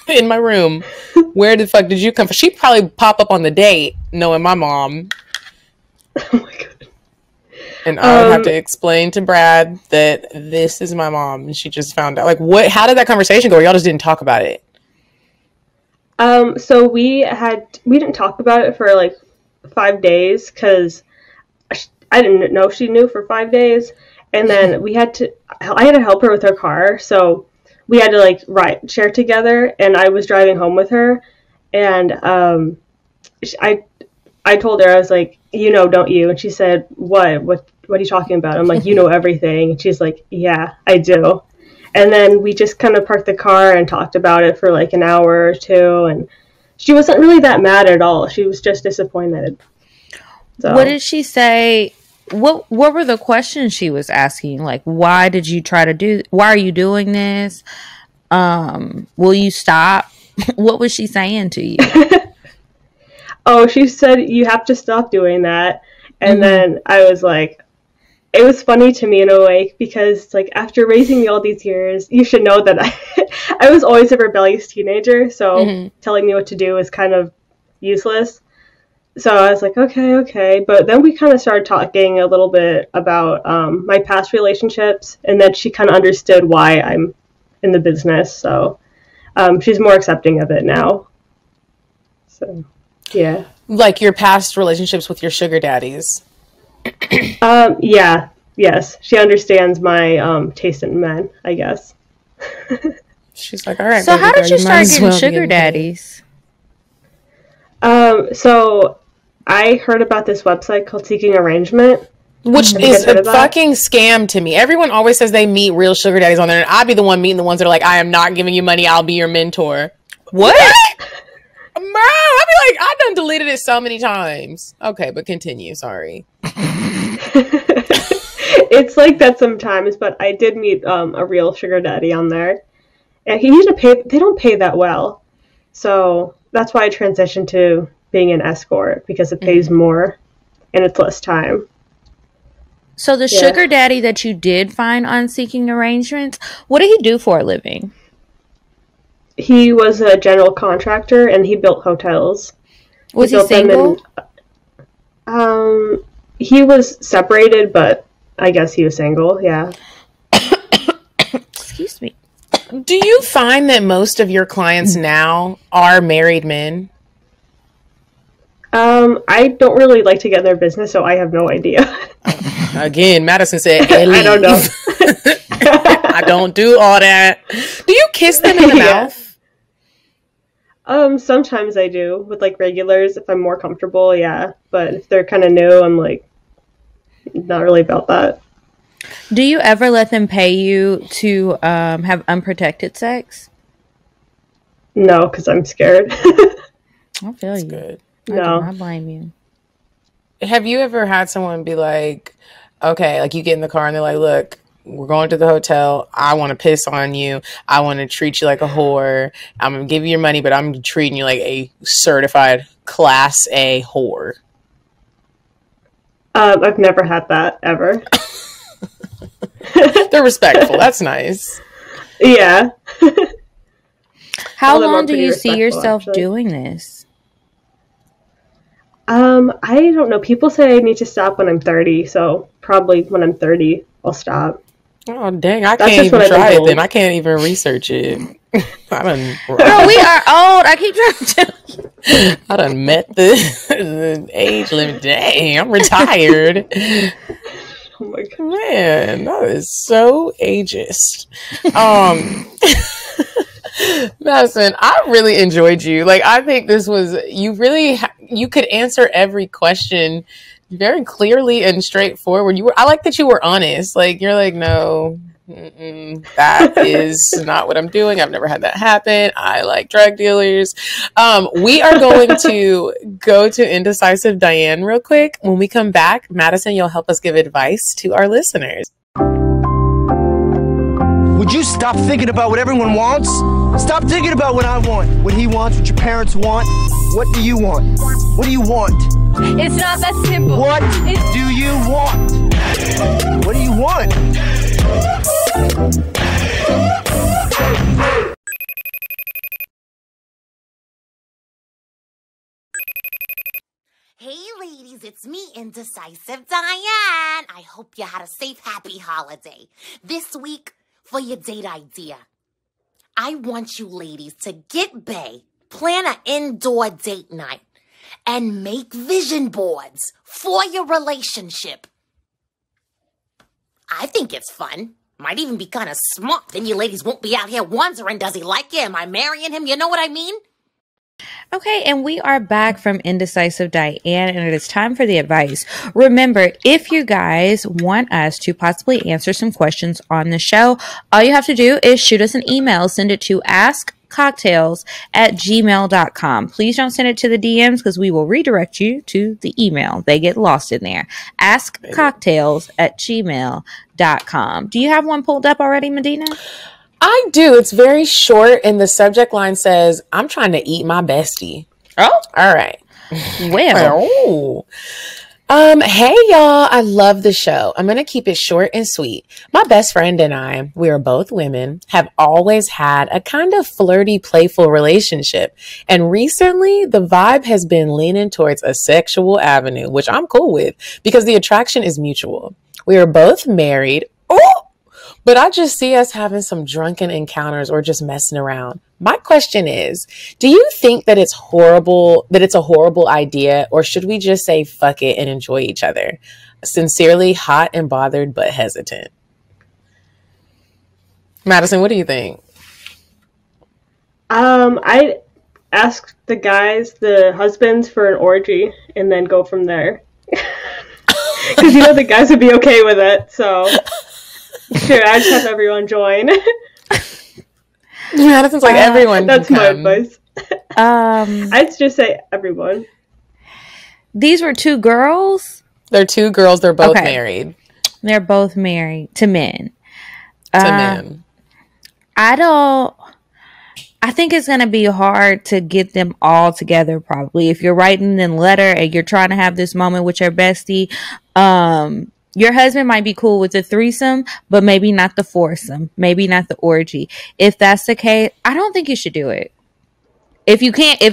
in my room. Where the fuck did you come from? She'd probably pop up on the date knowing my mom. Oh my god. And I would have to explain to Brad that this is my mom, and she just found out. Like, what? How did that conversation go? Y'all just didn't talk about it. So we didn't talk about it for like 5 days, because I didn't know she knew for 5 days, and then I had to help her with her car, so we had to like share together, and I was driving home with her, and I told her, I was like, don't you? And she said, what are you talking about? I'm like, you know everything. And she's like, yeah, I do. And then we just kind of parked the car and talked about it for like an hour or two, and she wasn't really that mad at all. She was just disappointed. So. What did she say? What were the questions she was asking? Like, why are you doing this? Will you stop? What was she saying to you? Oh, she said, you have to stop doing that. And then I was like, it was funny to me in a way, because like after raising me all these years, you should know that I was always a rebellious teenager. So telling me what to do is kind of useless. So I was like, okay. But then we kind of started talking a little bit about my past relationships, and then she kind of understood why I'm in the business. So she's more accepting of it now. So, yeah. Like your past relationships with your sugar daddies. Yeah. Yes. She understands my taste in men, I guess. She's like, all right. So how did you start getting sugar daddies? So I heard about this website called Seeking Arrangement. Which is a fucking scam to me. Everyone always says they meet real sugar daddies on there, and I'd be the one meeting the ones that are like, I am not giving you money, I'll be your mentor. What? Bro, I'd be like, I done deleted it so many times. Okay, but continue, sorry. It's like that sometimes, but I did meet a real sugar daddy on there. And they don't pay that well. So that's why I transitioned to being an escort, because it pays more and it's less time. So the sugar daddy that you did find on Seeking Arrangements, what did he do for a living? He was a general contractor, and he built hotels. Was he single? He was separated, but I guess he was single, yeah. Excuse me. Do you find that most of your clients now are married men? I don't really like to get in their business, so I have no idea. Again, Madison said, I don't know. I don't do all that. Do you kiss them in the mouth? Sometimes I do with like regulars if I'm more comfortable, yeah. But if they're kind of new, I'm like not really about that. Do you ever let them pay you to have unprotected sex? No, because I'm scared. I feel you. Good. No, I blame you. Have you ever had someone be like, okay, like you get in the car and they're like, look, we're going to the hotel. I want to piss on you. I want to treat you like a whore. I'm going to give you your money, but I'm treating you like a certified Class A whore. I've never had that, ever. They're respectful. That's nice. Yeah. How long do you see yourself doing this? I don't know. People say I need to stop when I'm 30, so probably when I'm 30, I'll stop. Oh, dang. I That's can't just what even I've been try it told. then. I can't even research it. I done, Girl, we are old. I keep trying to. I done met the age limit. Dang, I'm retired. Oh my god. Man, that is so ageist. Madison, I really enjoyed you. Like, I think this was, you could answer every question very clearly and straightforward. I like that you were honest. Like, you're like, no, that is not what I'm doing. I've never had that happen. I like drug dealers. We are going to go to Indecisive Diane real quick. When we come back, Madison, you'll help us give advice to our listeners. Would you stop thinking about what everyone wants? Stop thinking about what I want, what he wants, what your parents want. What do you want? What do you want? It's not that simple. What do you want? What do you want? Hey ladies, it's me, Indecisive Diane. I hope you had a safe, happy holiday. This week, for your date idea, I want you ladies to get bae, plan an indoor date night, and make vision boards for your relationship. I think it's fun. Might even be kind of smart. Then you ladies won't be out here wondering, does he like you? Am I marrying him? You know what I mean? Okay, and we are back from Indecisive Diane, and it is time for the advice. Remember, if you guys want us to possibly answer some questions on the show, all you have to do is shoot us an email. Send it to askcocktails@gmail.com. Please don't send it to the DMs because we will redirect you to the email. They get lost in there. Askcocktails@gmail.com. Do you have one pulled up already, Medina? I do. It's very short, and the subject line says, I'm trying to eat my bestie. Oh, all right. Well. Hey, y'all. I love the show. I'm going to keep it short and sweet. My best friend and I, we are both women, have always had a kind of flirty, playful relationship. And recently, the vibe has been leaning towards a sexual avenue, which I'm cool with because the attraction is mutual. We are both married. Oh! But I just see us having some drunken encounters or just messing around. My question is, do you think that it's a horrible idea, or should we just say fuck it and enjoy each other? Sincerely, hot and bothered, but hesitant. Madison, what do you think? I ask the husbands for an orgy and then go from there. Because the guys would be okay with it, so... Sure, I just have everyone join. Madison's like everyone. That's my advice. I'd just say everyone. These were two girls? They're two girls. They're both married. They're both married to men. Men. I think it's going to be hard to get them all together probably. If you're writing in a letter and you're trying to have this moment with your bestie, your husband might be cool with the threesome, but maybe not the foursome, maybe not the orgy. If that's the case, I don't think you should do it. If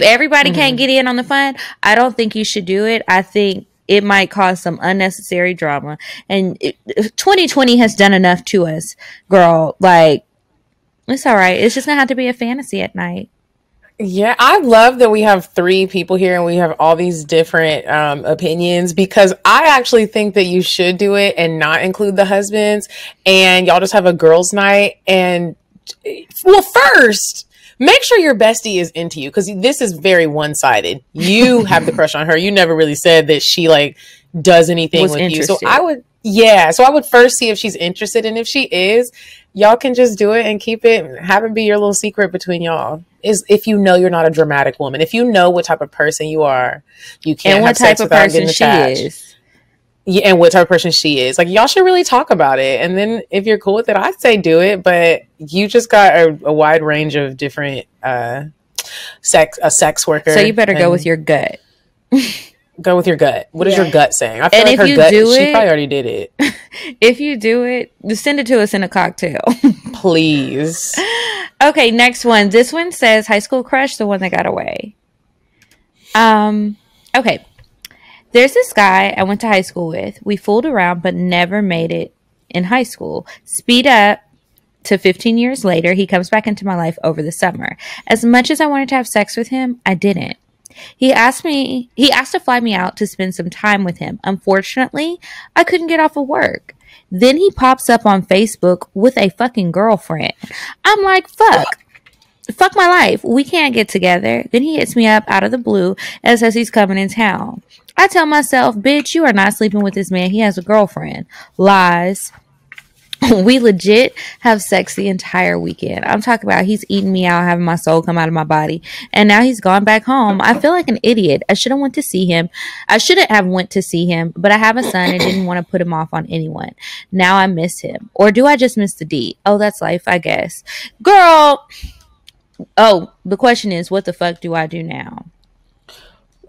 everybody can't get in on the fun, I don't think you should do it. I think it might cause some unnecessary drama. And 2020 has done enough to us, girl. Like, it's all right. It's just going to have to be a fantasy at night. Yeah, I love that we have three people here and we have all these different opinions, because I actually think that you should do it and not include the husbands, and y'all just have a girls' night. And well, first, make sure your bestie is into you, because this is very one-sided. You have the crush on her. You never really said that she does anything with you. So I would first see if she's interested, and if she is, y'all can just do it and have it be your little secret between y'all. Is if you're not a dramatic woman, if you know what type of person you are, you can't have sex without getting attached. Yeah, and what type of person she is. Y'all should really talk about it. And then if you're cool with it, I'd say do it. But you just got a wide range of different sex worker. So you better go with your gut. Go with your gut. What is your gut saying? I feel like her gut, she probably already did it. If you do it, send it to us in a cocktail. Please. Okay, next one. This one says high school crush, the one that got away. Okay. There's this guy I went to high school with. We fooled around but never made it in high school. Speed up to 15 years later, he comes back into my life over the summer. As much as I wanted to have sex with him, I didn't. He asked to fly me out to spend some time with him. Unfortunately, I couldn't get off of work. Then he pops up on Facebook with a fucking girlfriend. I'm like, fuck my life. We can't get together. Then he hits me up out of the blue and says he's coming in town. I tell myself, bitch, you are not sleeping with this man. He has a girlfriend. Lies. We legit have sex the entire weekend. I'm talking about he's eating me out, having my soul come out of my body. And now he's gone back home. I feel like an idiot. I shouldn't went to see him. I shouldn't have went to see him, but I have a son and didn't want to put him off on anyone. Now I miss him. Or do I just miss the D? Oh, that's life, I guess. Girl. Oh, the question is, what the fuck do I do now?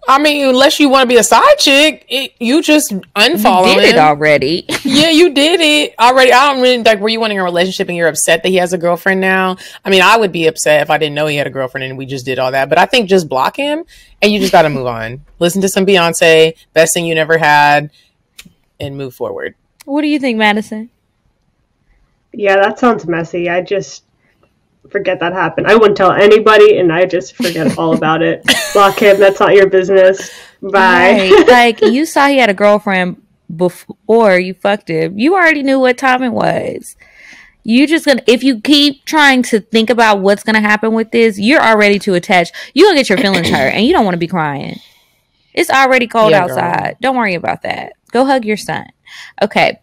I mean, unless you want to be a side chick, you just unfollow him. You did it already. Yeah, you did it already. I don't really like. Were you wanting a relationship and you're upset that he has a girlfriend now? I mean, I would be upset if I didn't know he had a girlfriend and we just did all that. But I think just block him and you just got to move on. Listen to some Beyonce, best thing you never had, and move forward. What do you think, Madison? Yeah, that sounds messy. I just forget that happened. I wouldn't tell anybody, and I just forget all about it. Block him. That's not your business. Bye. Right. Like, you saw he had a girlfriend before you fucked him. You already knew what time it was. You just gonna, if you keep trying to think about what's gonna happen with this, you're already too attached. You gonna get your feelings hurt, and you don't want to be crying. It's already cold outside. Girl. Don't worry about that. Go hug your son. Okay.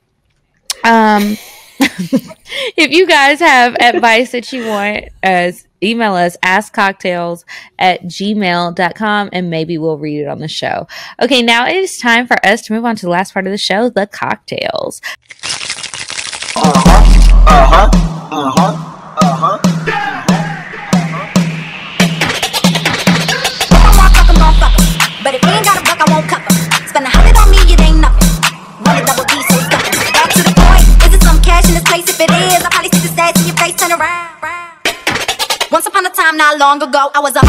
If you guys have advice that you want us, email us, askcocktails@gmail.com, and maybe we'll read it on the show. Okay, now it is time for us to move on to the last part of the show, the cocktails. But if you ain't got a buck, I won't cover. Spend 100 on me, it ain't nothing. Run a double D, so it's nothing. Back to the point. Is it some cash in this place? If it is, I'll probably stick the stats in your face, turn around. Once upon a time, not long ago, I was a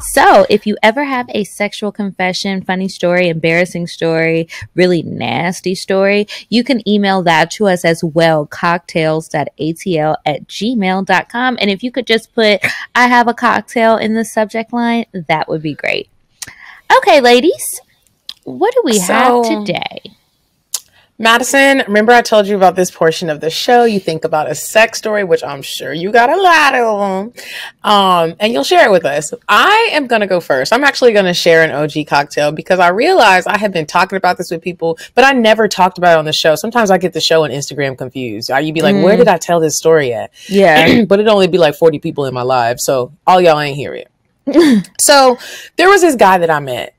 So, if you ever have a sexual confession, funny story, embarrassing story, really nasty story, you can email that to us as well, cocktails.atl@gmail.com. And if you could just put, I have a cocktail in the subject line, that would be great. Okay, ladies, what do we have today? Madison, remember I told you about this portion of the show. You think about a sex story, which I'm sure you got a lot of them, and you'll share it with us. I am going to go first. I'm actually going to share an OG cocktail because I realized I have been talking about this with people, but I never talked about it on the show. Sometimes I get the show and Instagram confused. You'd be like, where did I tell this story at? Yeah. But it'd only be like 40 people in my live, so all y'all ain't hear it. So there was this guy that I met,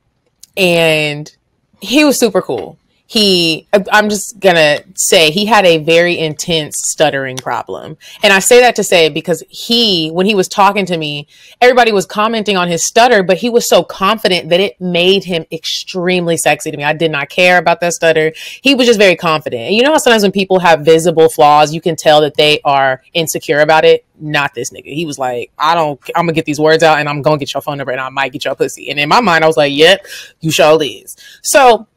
and he was super cool. I'm just gonna say he had a very intense stuttering problem. And I say that to say because when he was talking to me, everybody was commenting on his stutter, but he was so confident that it made him extremely sexy to me. I did not care about that stutter. He was just very confident. And you know how sometimes when people have visible flaws, you can tell that they are insecure about it? Not this nigga. He was like, I'm gonna get these words out and I'm gonna get your phone number and I might get your pussy. And in my mind, I was like, yep, you sure is. So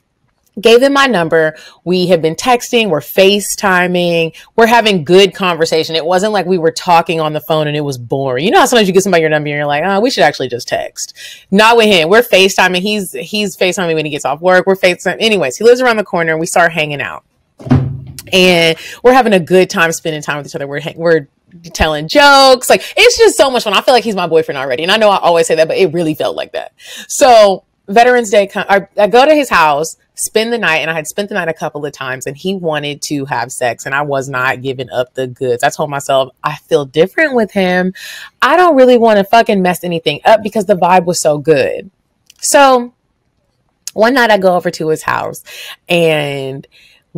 gave him my number. We have been texting. We're FaceTiming. We're having good conversation. It wasn't like we were talking on the phone and it was boring. You know how sometimes you get somebody your number and you're like, we should actually just text. Not with him. We're FaceTiming. He's FaceTiming when he gets off work. We're FaceTiming. Anyways, he lives around the corner and we start hanging out. And we're having a good time spending time with each other. We're telling jokes. Like, it's just so much fun. I feel like he's my boyfriend already. And I know I always say that, but it really felt like that. So Veterans Day, I go to his house, spend the night, and I had spent the night a couple of times, and he wanted to have sex, and I was not giving up the goods. I told myself, I feel different with him. I don't really want to fucking mess anything up because the vibe was so good. So one night I go over to his house, and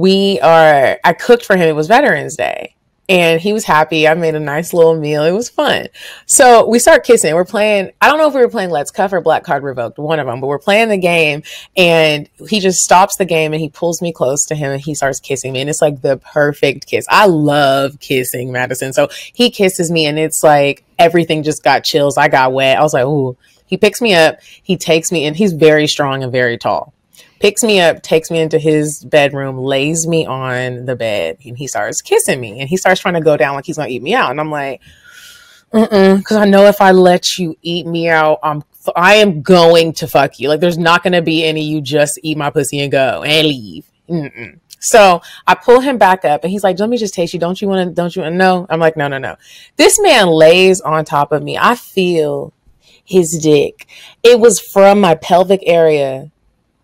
I cooked for him. It was Veterans Day. And he was happy. I made a nice little meal. It was fun. So we start kissing. We're playing, I don't know if we were playing Let's Cuff or Black Card Revoked, one of them, but we're playing the game, and he just stops the game and he pulls me close to him and he starts kissing me. And it's like the perfect kiss. I love kissing, Madison. So he kisses me and it's like everything just got chills. I got wet. I was like, ooh. He picks me up. He takes me in. He's very strong and very tall. Picks me up, takes me into his bedroom, lays me on the bed, and he starts kissing me. And he starts trying to go down like he's going to eat me out. And I'm like, because I know if I let you eat me out, I am going to fuck you. Like, there's not going to be any, you just eat my pussy and go and leave. So I pull him back up and he's like, let me just taste you. Don't you want to? No. I'm like, no. This man lays on top of me. I feel his dick. It was from my pelvic area,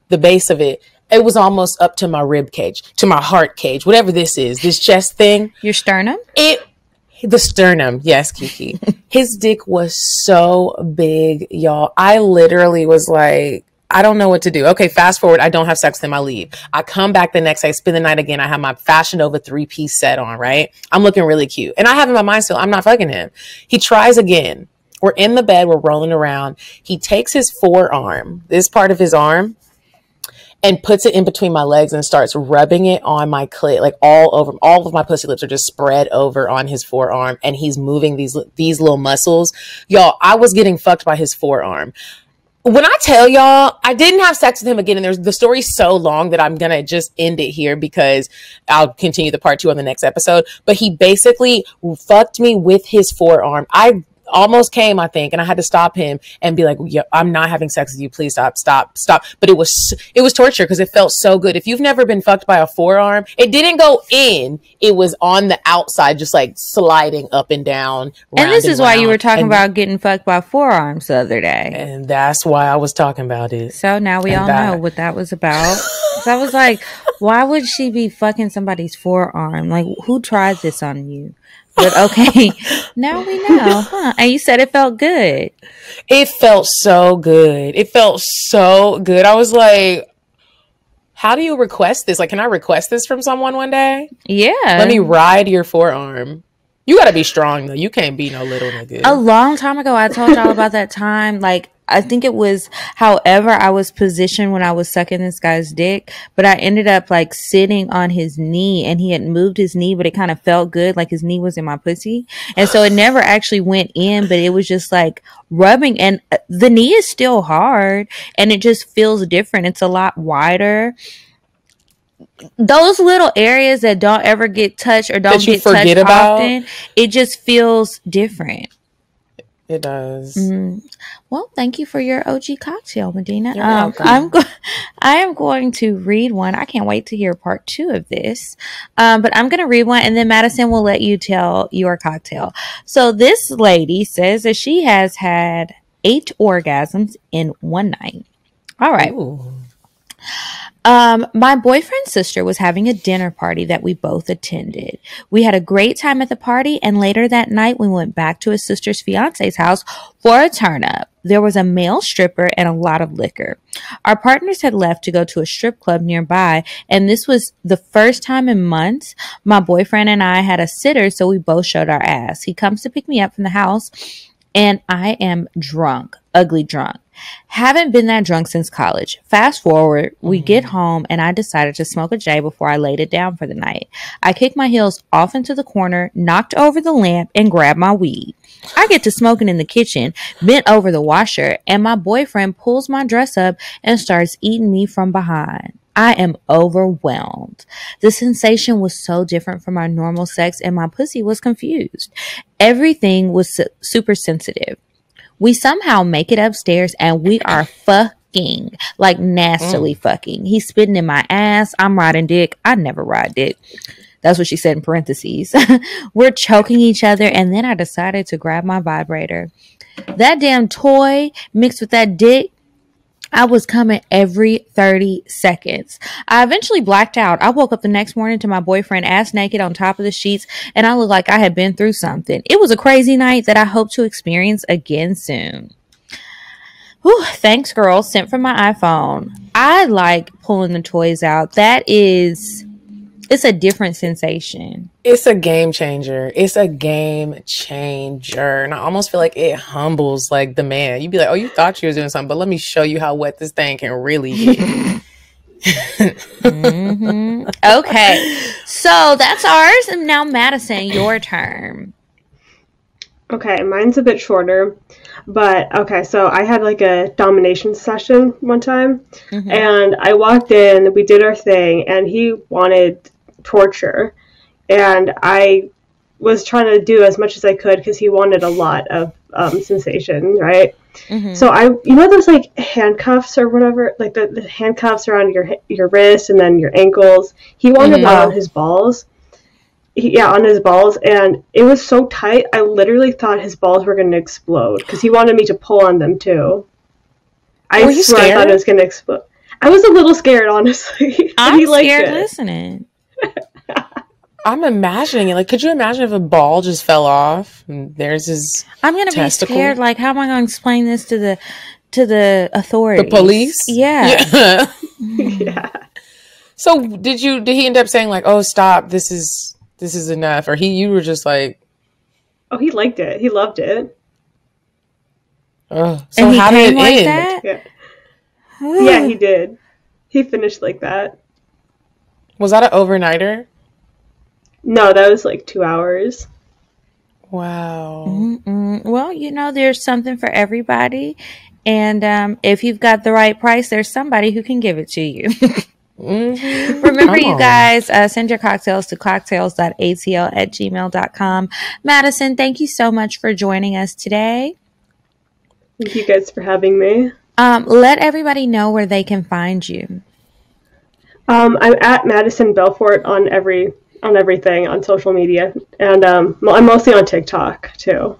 the base of it. It was almost up to my rib cage, to my heart cage, whatever this is, this chest thing. Your sternum? The sternum. Yes, Kiki. His dick was so big, y'all. I literally was like, I don't know what to do. Okay, fast forward. I don't have sex with him. I leave. I come back the next day, spend the night again. I have my Fashion Nova 3-piece set on, right? I'm looking really cute. And I have in my mind still, I'm not fucking him. He tries again. We're in the bed. We're rolling around. He takes his forearm, this part of his arm, and puts it in between my legs and starts rubbing it on my clit, like all over. All of my pussy lips are just spread over on his forearm, and he's moving these little muscles. Y'all, I was getting fucked by his forearm. When I tell y'all, I didn't have sex with him again, and the story's so long that I'm gonna just end it here because I'll continue the part 2 on the next episode. But he basically fucked me with his forearm. I almost came, I think, and I had to stop him and be like, yeah, I'm not having sex with you. Please stop. But it was torture because it felt so good. If you've never been fucked by a forearm, it didn't go in. It was on the outside, just like sliding up and down. And this is why you were talking about getting fucked by forearms the other day. And that's why I was talking about it. So now we all know what that was about. So I was like, why would she be fucking somebody's forearm? Like, who tried this on you? But okay, now we know, huh? And you said it felt good. It felt so good. I was like, how do you request this? Like, can I request this from someone one day? Yeah. Let me ride your forearm. You got to be strong, though. You can't be no little nigga. A long time ago, I told y'all about that time. Like, I think it was however I was positioned when I was sucking this guy's dick, but I ended up like sitting on his knee, and he had moved his knee, but it kind of felt good. Like his knee was in my pussy. And so it never actually went in, but it was just like rubbing, and the knee is still hard and it just feels different. It's a lot wider. Those little areas that don't ever get touched or don't get touched often, it just feels different. It does. Well, thank you for your OG cocktail, Medina. You're welcome. I am going to read one. I can't wait to hear part 2 of this. But I'm going to read one, and then Madison will let you tell your cocktail. So this lady says that she has had 8 orgasms in one night. All right. Ooh. My boyfriend's sister was having a dinner party that we both attended. We had a great time at the party, and later that night we went back to his sister's fiance's house for a turn up. There was a male stripper and a lot of liquor. Our partners had left to go to a strip club nearby, and this was the first time in months my boyfriend and I had a sitter, so we both showed our ass. He comes to pick me up from the house, and I am drunk, ugly drunk. Haven't been that drunk since college. Fast forward, we get home, and I decided to smoke a J before I laid it down for the night. I kicked my heels off into the corner, knocked over the lamp, and grabbed my weed. I get to smoking in the kitchen, bent over the washer, and my boyfriend pulls my dress up and starts eating me from behind. I am overwhelmed. The sensation was so different from our normal sex, and my pussy was confused. Everything was super sensitive. We somehow make it upstairs, and we are fucking, like nastily fucking. He's spitting in my ass. I'm riding dick. I never ride dick. That's what she said in parentheses. We're choking each other, and then I decided to grab my vibrator. That damn toy mixed with that dick, I was coming every 30 seconds. I eventually blacked out. I woke up the next morning to my boyfriend ass naked on top of the sheets, and I looked like I had been through something. It was a crazy night that I hope to experience again soon. Whew, thanks, girl. Sent from my iPhone. I like pulling the toys out. It's it's a different sensation. It's a game changer. It's a game changer. And I almost feel like it humbles like the man. You'd be like, oh, you thought you was doing something, but let me show you how wet this thing can really get. Okay, so that's ours. And now, Madison, your turn. Okay, mine's a bit shorter, but okay, so I had like a domination session one time, and I walked in, we did our thing, and he wanted torture, and I was trying to do as much as I could because he wanted a lot of sensation, right? So you know those like handcuffs or whatever, like the handcuffs around your wrist and then your ankles. He wanted that on his balls. On his balls, and it was so tight, I literally thought his balls were going to explode, because he wanted me to pull on them, too. I swear I thought it was going to explode. I was a little scared, honestly. I'm scared listening. I'm imagining it. Like, could you imagine if a ball just fell off, and there's his I'm going to be scared, like, how am I going to explain this to the authorities? The police? Yeah. Yeah. So, did he end up saying, like, oh, stop, this is enough, or you were just like, oh, he liked it, he loved it. So and how did it like end? That? Yeah, he did. He finished like that. Was that an overnighter? No, that was like 2 hours. Wow. Well, you know, there's something for everybody, and if you've got the right price, there's somebody who can give it to you. Remember, you guys, send your cocktails to cocktails.atl@gmail.com. Madison, thank you so much for joining us today. Thank you guys for having me. Let everybody know where they can find you. I'm at Madison Belfort on everything on social media, and I'm mostly on TikTok too.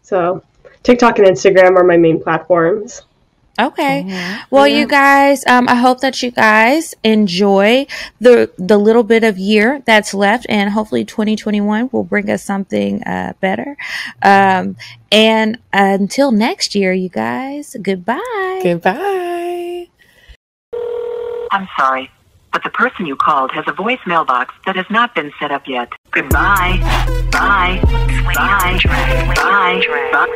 So TikTok and Instagram are my main platforms. Okay. Well, you guys, I hope that you guys enjoy the little bit of year that's left, and hopefully 2021 will bring us something better. And until next year, you guys, goodbye. Goodbye. I'm sorry, but the person you called has a voicemail box that has not been set up yet. Goodbye. Bye. Bye. Bye.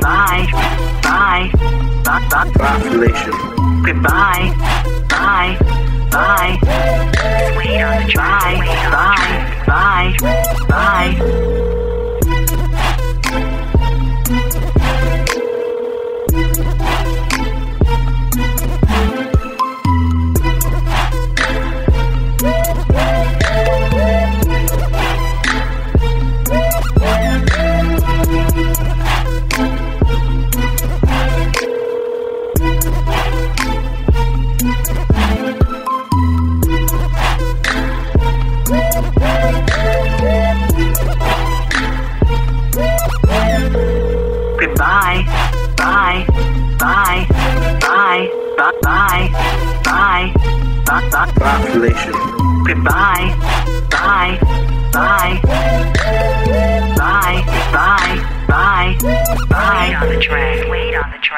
Bye. Bye. Population. Goodbye. Bye. Bye. Wait on the train. Bye. Bye. Bye. Goodbye. Bye. Bye. Bye. Bye. Bye. Bye. Population. Goodbye. Bye. Bye. Bye. Bye. Bye. Bye. Wait on the track.